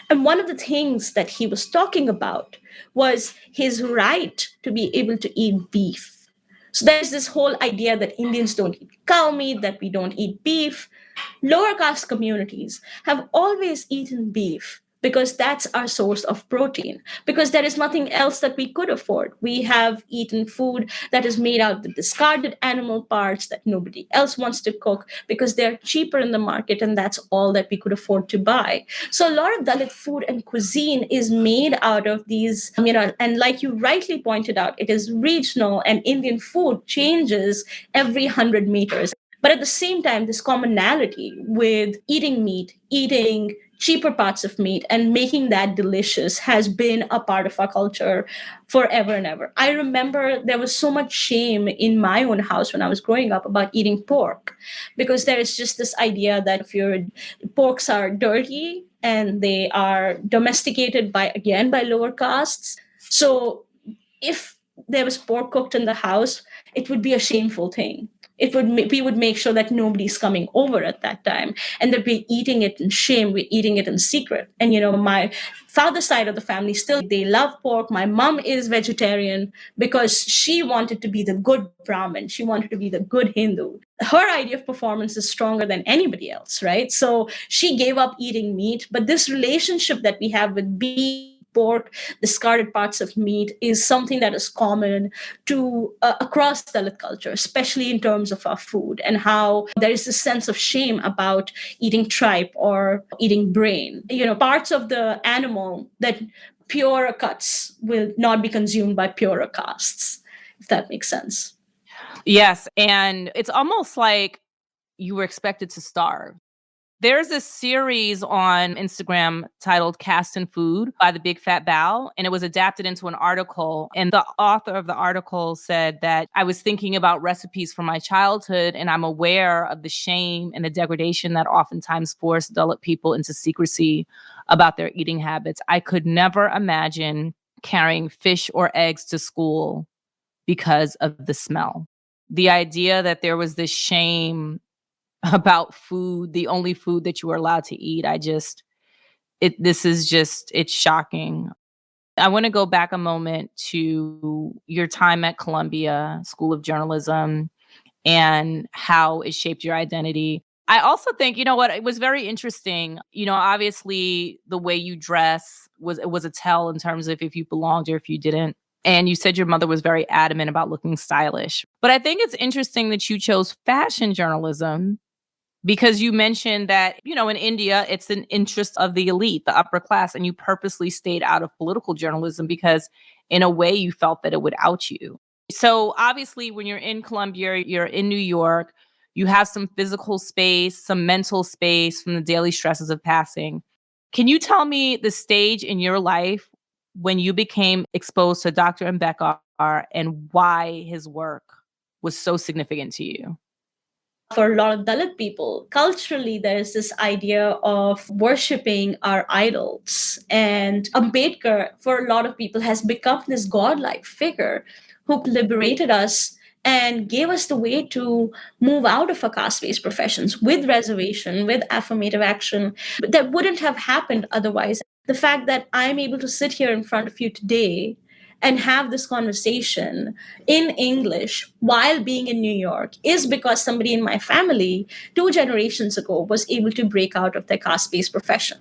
And one of the things that he was talking about was his right to be able to eat beef. So there's this whole idea that Indians don't eat cow meat, that we don't eat beef. Lower caste communities have always eaten beef because that's our source of protein, because there is nothing else that we could afford. We have eaten food that is made out of discarded animal parts that nobody else wants to cook because they're cheaper in the market, and that's all that we could afford to buy. So a lot of Dalit food and cuisine is made out of these, and like you rightly pointed out, it is regional, and Indian food changes every 100 meters. But at the same time, this commonality with eating meat, eating cheaper parts of meat, and making that delicious has been a part of our culture forever and ever. I remember there was so much shame in my own house when I was growing up about eating pork, because there is just this idea that if your porks are dirty and they are domesticated by lower castes. So if there was pork cooked in the house, it would be a shameful thing. We would make sure that nobody's coming over at that time, and that we're eating it in shame, we're eating it in secret. And my father's side of the family, still they love pork. My mom is vegetarian because she wanted to be the good Brahmin, she wanted to be the good Hindu. Her idea of performance is stronger than anybody else, right? So she gave up eating meat, but this relationship that we have with beef, pork, discarded parts of meat is something that is common to across Dalit culture, especially in terms of our food, and how there is this sense of shame about eating tripe or eating brain, parts of the animal that purer cuts will not be consumed by purer castes, if that makes sense. Yes. And it's almost like you were expected to starve. There's a series on Instagram titled Caste and Food by the Big Fat Bow, and it was adapted into an article. And the author of the article said that I was thinking about recipes from my childhood, and I'm aware of the shame and the degradation that oftentimes force Dalit people into secrecy about their eating habits. I could never imagine carrying fish or eggs to school because of the smell. The idea that there was this shame about food, the only food that you were allowed to eat. It's shocking. I want to go back a moment to your time at Columbia School of Journalism and how it shaped your identity. I also think, it was very interesting. Obviously the way you dress was a tell in terms of if you belonged or if you didn't. And you said your mother was very adamant about looking stylish. But I think it's interesting that you chose fashion journalism, because you mentioned that, in India, it's an interest of the elite, the upper class, and you purposely stayed out of political journalism because in a way you felt that it would out you. So obviously when you're in Columbia, you're in New York, you have some physical space, some mental space from the daily stresses of passing. Can you tell me the stage in your life when you became exposed to Dr. Ambedkar and why his work was so significant to you? For a lot of Dalit people, culturally, there's this idea of worshipping our idols. And Ambedkar, for a lot of people, has become this godlike figure who liberated us and gave us the way to move out of our caste-based professions with reservation, with affirmative action. But that wouldn't have happened otherwise. The fact that I'm able to sit here in front of you today and have this conversation in English while being in New York is because somebody in my family 2 generations ago was able to break out of their caste-based profession.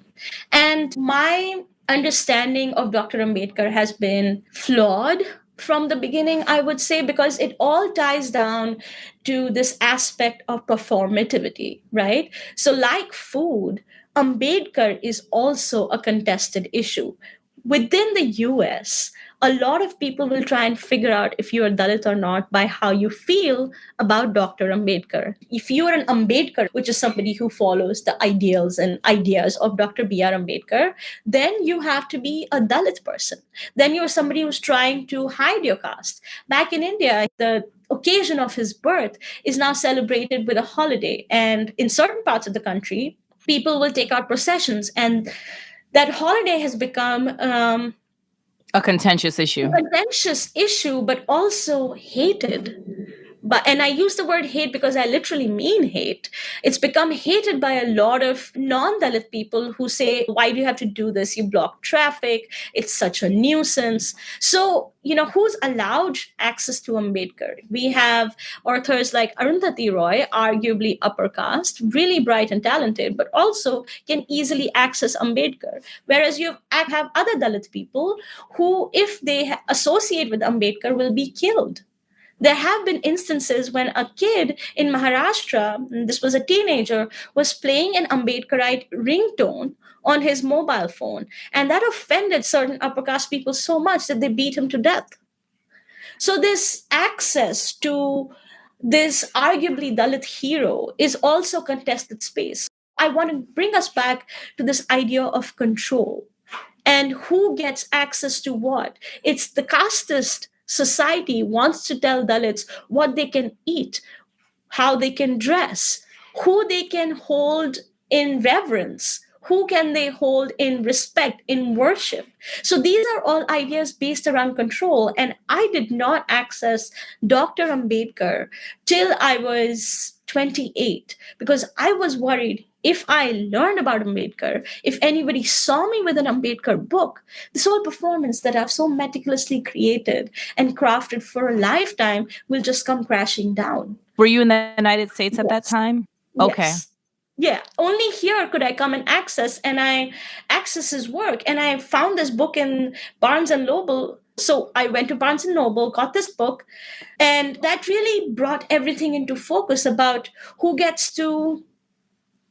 And my understanding of Dr. Ambedkar has been flawed from the beginning, I would say, because it all ties down to this aspect of performativity, right? So like food, Ambedkar is also a contested issue. Within the US, a lot of people will try and figure out if you are Dalit or not by how you feel about Dr. Ambedkar. If you are an Ambedkar, which is somebody who follows the ideals and ideas of Dr. B.R. Ambedkar, then you have to be a Dalit person. Then you're somebody who's trying to hide your caste. Back in India, the occasion of his birth is now celebrated with a holiday. And in certain parts of the country, people will take out processions, and that holiday has become a contentious issue. But also hated and I use the word hate because I literally mean hate. It's become hated by a lot of non-Dalit people who say, why do you have to do this? You block traffic. It's such a nuisance. So, who's allowed access to Ambedkar? We have authors like Arundhati Roy, arguably upper caste, really bright and talented, but also can easily access Ambedkar. Whereas you have other Dalit people who, if they associate with Ambedkar, will be killed. There have been instances when a kid in Maharashtra, this was a teenager, was playing an Ambedkarite ringtone on his mobile phone. And that offended certain upper caste people so much that they beat him to death. So, this access to this arguably Dalit hero is also contested space. I want to bring us back to this idea of control and who gets access to what. It's the casteist society wants to tell Dalits what they can eat, how they can dress, who they can hold in reverence, who can they hold in respect, in worship. So these are all ideas based around control. And I did not access Dr. Ambedkar till I was 28 because I was worried if I learned about Ambedkar, if anybody saw me with an Ambedkar book, this whole performance that I've so meticulously created and crafted for a lifetime will just come crashing down. Were you in the United States at that time? Okay. Yes. Yeah, only here could I come and access, and I access his work. And I found this book in Barnes and Noble. So I went to Barnes and Noble, got this book, and that really brought everything into focus about who gets to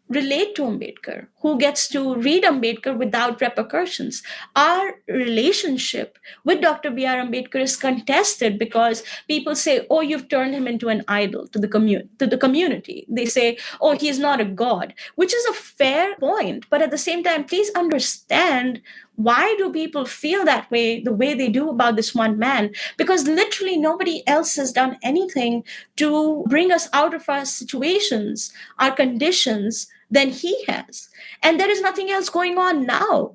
relate to Ambedkar, who gets to read Ambedkar without repercussions. Our relationship with Dr. B.R. Ambedkar is contested because people say, oh, you've turned him into an idol to the community. They say, oh, he's not a god, which is a fair point. But at the same time, please understand, why do people feel that way, the way they do about this one man? Because literally nobody else has done anything to bring us out of our situations, our conditions, than he has. And there is nothing else going on now.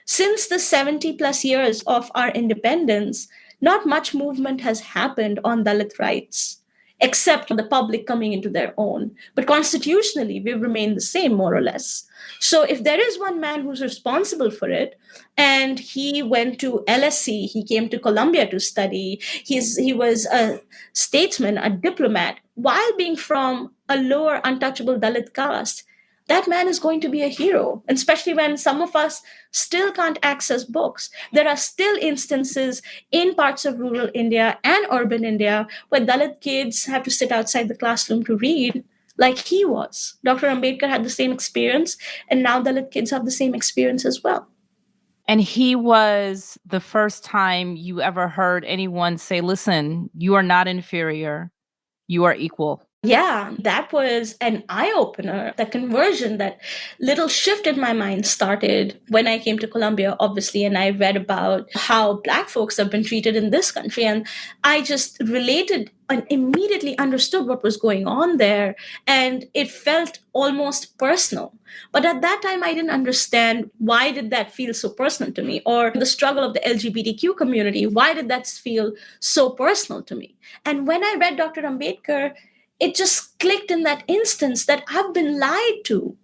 Since the 70 plus years of our independence, not much movement has happened on Dalit rights, except the public coming into their own. But constitutionally, we've remained the same, more or less. So if there is one man who's responsible for it, and he went to LSE, he came to Columbia to study, he was a statesman, a diplomat, while being from a lower untouchable Dalit caste, that man is going to be a hero, and especially when some of us still can't access books. There are still instances in parts of rural India and urban India where Dalit kids have to sit outside the classroom to read, like he was. Dr. Ambedkar had the same experience, and now Dalit kids have the same experience as well. And he was the first time you ever heard anyone say, listen, you are not inferior, you are equal. Yeah, that was an eye-opener. The conversion, that little shift in my mind started when I came to Columbia, obviously, and I read about how Black folks have been treated in this country. And I just related and immediately understood what was going on there. And it felt almost personal. But at that time, I didn't understand why did that feel so personal to me, or the struggle of the LGBTQ community. Why did that feel so personal to me? And when I read Dr. Ambedkar, it just clicked in that instance that I've been lied to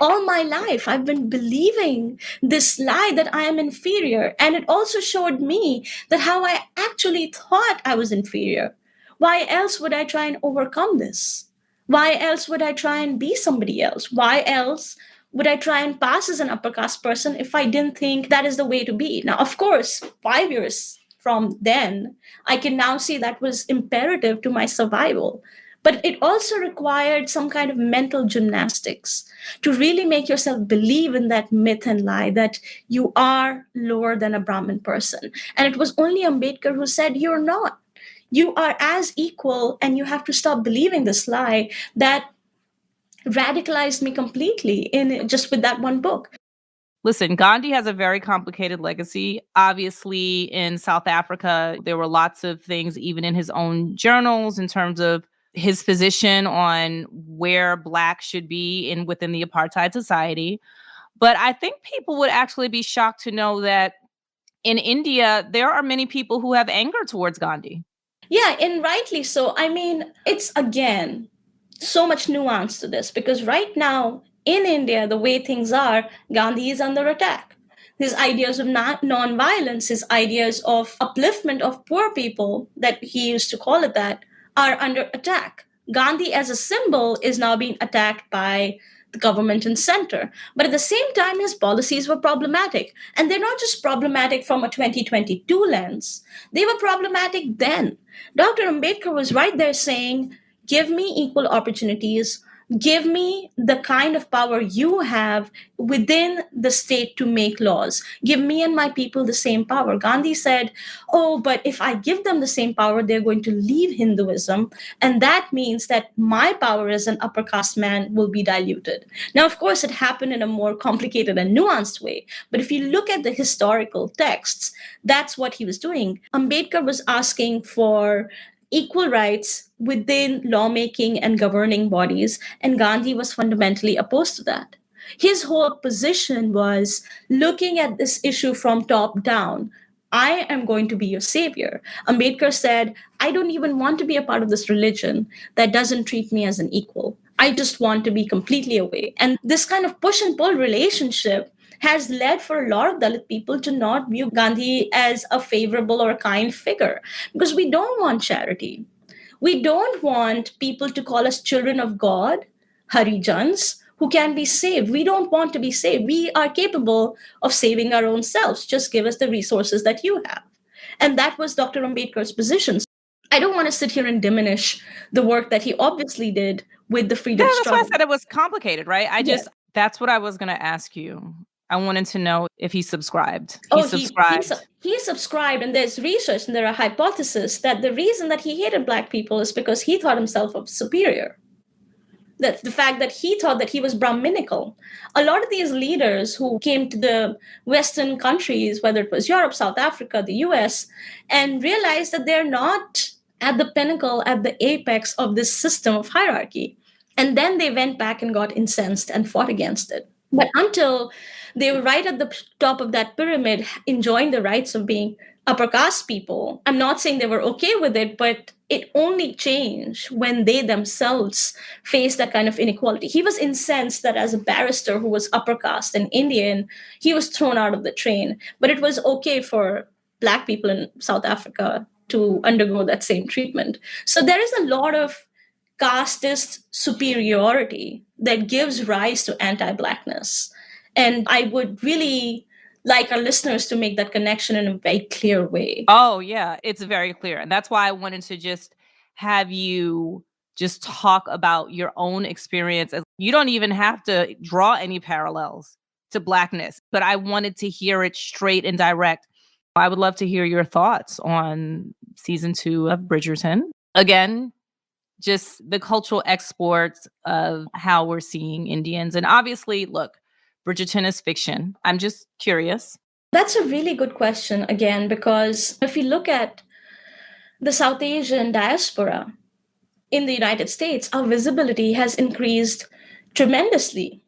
all my life. I've been believing this lie that I am inferior. And it also showed me that how I actually thought I was inferior. Why else would I try and overcome this? Why else would I try and be somebody else? Why else would I try and pass as an upper caste person if I didn't think that is the way to be? Now, of course, 5 years from then, I can now see that was imperative to my survival. But it also required some kind of mental gymnastics to really make yourself believe in that myth and lie that you are lower than a Brahmin person. And it was only Ambedkar who said, you're not. You are as equal, and you have to stop believing this lie. That radicalized me completely in just with that one book. Listen, Gandhi has a very complicated legacy. Obviously, in South Africa, there were lots of things, even in his own journals, in terms of his position on where Black should be within the apartheid society. But I think people would actually be shocked to know that in India, there are many people who have anger towards Gandhi. Yeah, and rightly so. I mean, it's again so much nuance to this because right now in India, the way things are, Gandhi is under attack. His ideas of non-violence, his ideas of upliftment of poor people, that he used to call it that, are under attack. Gandhi as a symbol is now being attacked by the government and center. But at the same time, his policies were problematic. And they're not just problematic from a 2022 lens, they were problematic then. Dr. Ambedkar was right there saying, give me equal opportunities, give me the kind of power you have within the state to make laws, give me and my people the same power. Gandhi said, oh, but if I give them the same power, they're going to leave Hinduism, and that means that my power as an upper caste man will be diluted. Now, of course, it happened in a more complicated and nuanced way, but if you look at the historical texts, that's what he was doing. Ambedkar was asking for equal rights within lawmaking and governing bodies, and Gandhi was fundamentally opposed to that. His whole position was looking at this issue from top down. I am going to be your savior. Ambedkar said, I don't even want to be a part of this religion that doesn't treat me as an equal. I just want to be completely away. And this kind of push and pull relationship has led for a lot of Dalit people to not view Gandhi as a favorable or a kind figure because we don't want charity. We don't want people to call us children of God, Harijans, who can be saved. We don't want to be saved. We are capable of saving our own selves. Just give us the resources that you have. And that was Dr. Ambedkar's position. I don't want to sit here and diminish the work that he obviously did with the freedom Yeah, that's why I struggle. said it was complicated, right? Yeah. That's what I was going to ask you. I wanted to know if he subscribed. Oh, He subscribed. he subscribed, and there's research and there are hypotheses that the reason that he hated Black people is because he thought himself superior. That the fact that he thought that he was Brahminical. A lot of these leaders who came to the Western countries, whether it was Europe, South Africa, the US, and realized that they're not at the pinnacle, at the apex of this system of hierarchy. And then they went back and got incensed and fought against it. But until they were right at the top of that pyramid, enjoying the rights of being upper caste people, I'm not saying they were okay with it, but it only changed when they themselves faced that kind of inequality. He was incensed that as a barrister who was upper caste and Indian, he was thrown out of the train. But it was okay for Black people in South Africa to undergo that same treatment. So there is a lot of casteist superiority that gives rise to anti-Blackness. And I would really like our listeners to make that connection in a very clear way. Oh, yeah, it's very clear. And that's why I wanted to just have you just talk about your own experience. You don't even have to draw any parallels to Blackness, but I wanted to hear it straight and direct. I would love to hear your thoughts on season 2 of Bridgerton. Again, just the cultural exports of how we're seeing Indians. And obviously, look, Bridgerton is fiction. I'm just curious. That's a really good question, again, because if you look at the South Asian diaspora in the United States, our visibility has increased tremendously.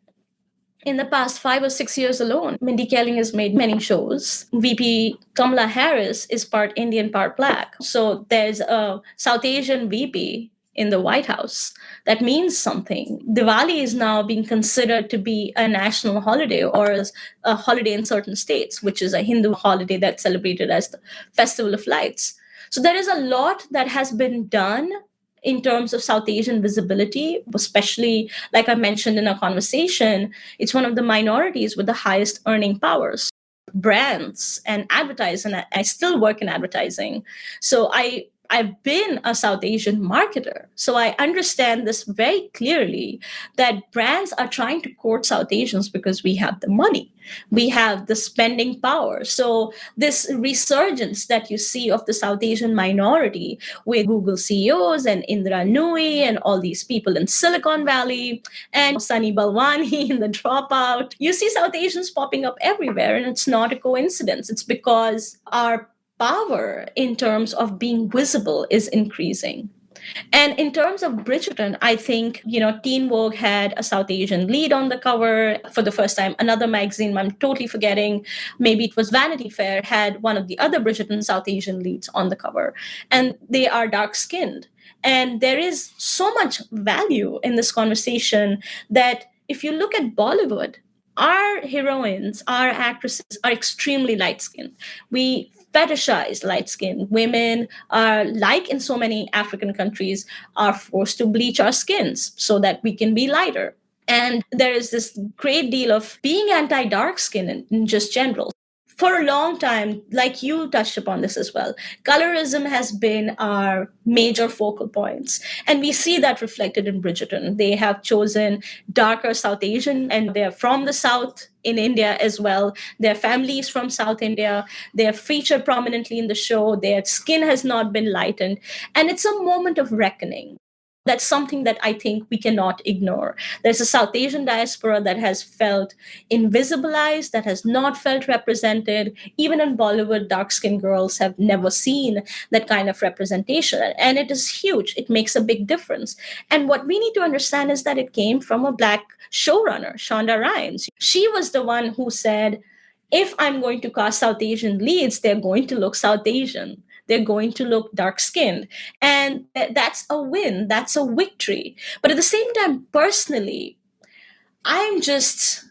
In the past 5 or 6 years alone, Mindy Kaling has made many shows. VP Kamala Harris is part Indian, part Black. So there's a South Asian VP in the White House. That means something. Diwali is now being considered to be a national holiday or a holiday in certain states, which is a Hindu holiday that's celebrated as the Festival of Lights. So there is a lot that has been done in terms of South Asian visibility, especially like I mentioned in our conversation, it's one of the minorities with the highest earning powers. Brands and advertising, and I still work in advertising. So I've been a South Asian marketer. So I understand this very clearly that brands are trying to court South Asians because we have the money, we have the spending power. So this resurgence that you see of the South Asian minority with Google CEOs and Indra Nooyi and all these people in Silicon Valley and Sunny Balwani in The Dropout, you see South Asians popping up everywhere. And it's not a coincidence. It's because our power in terms of being visible is increasing. And in terms of Bridgerton, I think, Teen Vogue had a South Asian lead on the cover for the first time. Another magazine, I'm totally forgetting, maybe it was Vanity Fair, had one of the other Bridgerton South Asian leads on the cover. And they are dark skinned. And there is so much value in this conversation that if you look at Bollywood, our heroines, our actresses are extremely light skinned. We fetishize light skinned women, are like in so many African countries, are forced to bleach our skins so that we can be lighter. And there is this great deal of being anti dark skin in just general. For a long time, like you touched upon this as well, colorism has been our major focal points. And we see that reflected in Bridgerton. They have chosen darker South Asian, and they're from the South in India as well. Their families from South India. They're featured prominently in the show. Their skin has not been lightened. And it's a moment of reckoning. That's something that I think we cannot ignore. There's a South Asian diaspora that has felt invisibilized, that has not felt represented. Even in Bollywood, dark skinned girls have never seen that kind of representation. And it is huge. It makes a big difference. And what we need to understand is that it came from a Black showrunner, Shonda Rhimes. She was the one who said, if I'm going to cast South Asian leads, they're going to look South Asian. They're going to look dark skinned. And that's a win. That's a victory. But at the same time, personally, I'm just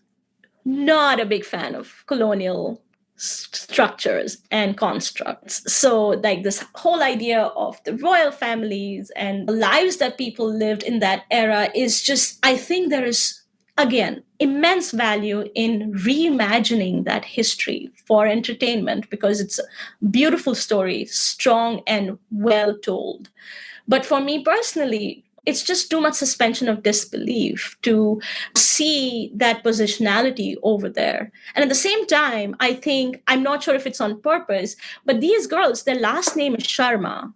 not a big fan of colonial structures and constructs. So, like, this whole idea of the royal families and the lives that people lived in that era is just, I think there is, again, immense value in reimagining that history for entertainment because it's a beautiful story, strong and well told. But for me personally, it's just too much suspension of disbelief to see that positionality over there. And at the same time, I think, I'm not sure if it's on purpose, but these girls, their last name is Sharma.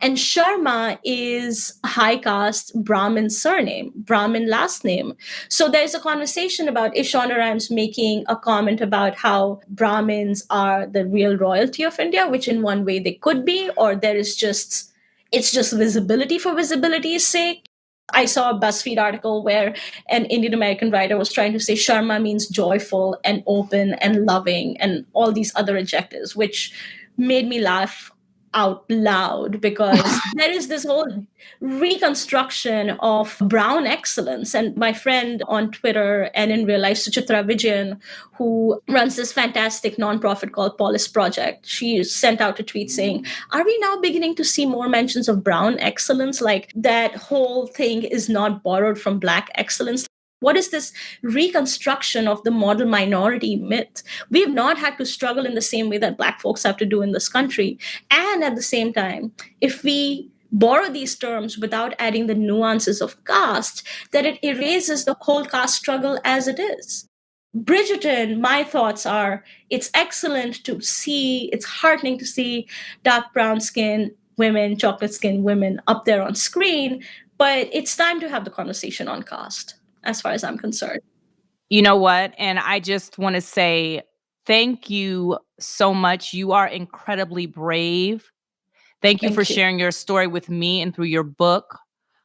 And Sharma is a high caste Brahmin surname, Brahmin last name. So there's a conversation about, is Shonda Rhimes making a comment about how Brahmins are the real royalty of India, which in one way they could be, or there is just, it's just visibility for visibility's sake. I saw a BuzzFeed article where an Indian American writer was trying to say Sharma means joyful and open and loving and all these other adjectives, which made me laugh out loud because there is this whole reconstruction of brown excellence. And my friend on Twitter and in real life, Suchitra Vijayan, who runs this fantastic nonprofit called Polis Project, she sent out a tweet saying, are we now beginning to see more mentions of brown excellence? Like that whole thing is not borrowed from Black excellence. What is this reconstruction of the model minority myth? We have not had to struggle in the same way that Black folks have to do in this country. And at the same time, if we borrow these terms without adding the nuances of caste, then it erases the whole caste struggle as it is. Bridgerton, my thoughts are, it's excellent to see, it's heartening to see dark brown skin women, chocolate skin women up there on screen, but it's time to have the conversation on caste, as far as I'm concerned. You know what? And I just want to say thank you so much. You are incredibly brave. Thank you for sharing your story with me and through your book.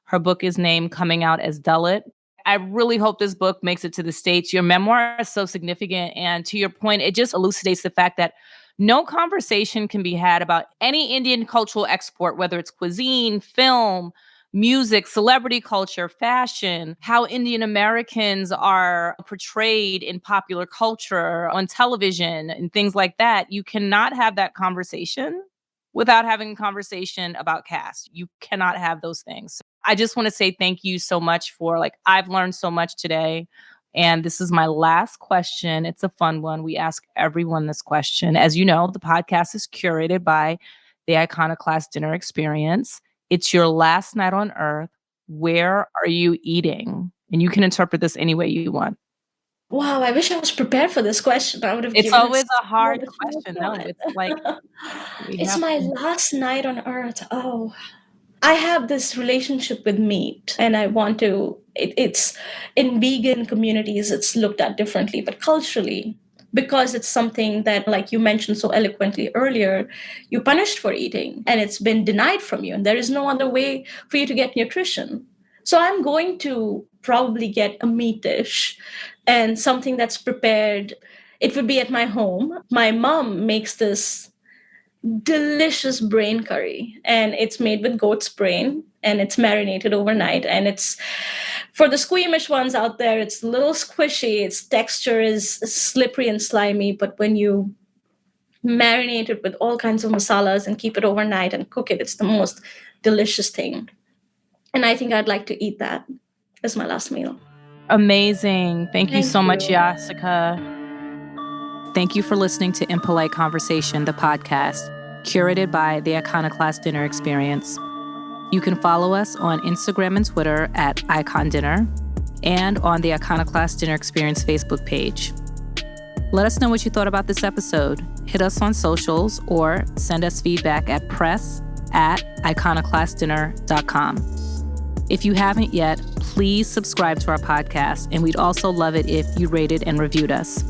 Her book is named Coming Out As Dalit. I really hope this book makes it to the States. Your memoir is so significant. And to your point, it just elucidates the fact that no conversation can be had about any Indian cultural export, whether it's cuisine, film, music, celebrity culture, fashion, how Indian Americans are portrayed in popular culture, on television, and things like that. You cannot have that conversation without having a conversation about caste. You cannot have those things. So I just want to say thank you so much for, like, I've learned so much today. And this is my last question. It's a fun one. We ask everyone this question. As you know, the podcast is curated by the Iconoclast Dinner Experience. It's your last night on Earth. Where are you eating? And you can interpret this any way you want. Wow, I wish I was prepared for this question. I would have It's given always it a hard so much question. more No, thought. it's like It's my last night on Earth. Oh, I have this relationship with meat, and I want to. It's in vegan communities, it's looked at differently, but culturally, because it's something that, like you mentioned so eloquently earlier, you're punished for eating and it's been denied from you, and there is no other way for you to get nutrition. So I'm going to probably get a meat dish and something that's prepared. It would be at my home. My mom makes this delicious brain curry, and it's made with goat's brain and it's marinated overnight. And it's, for the squeamish ones out there, it's a little squishy. Its texture is slippery and slimy, but when you marinate it with all kinds of masalas and keep it overnight and cook it, it's the most delicious thing. And I think I'd like to eat that as my last meal. Amazing. Thank you so much, you. Yashica. Thank you for listening to Impolite Conversation, the podcast, curated by the Iconoclast Dinner Experience. You can follow us on Instagram and Twitter at Icon Dinner and on the Iconoclast Dinner Experience Facebook page. Let us know what you thought about this episode. Hit us on socials or send us feedback at press@iconoclastdinner.com. If you haven't yet, please subscribe to our podcast, and we'd also love it if you rated and reviewed us.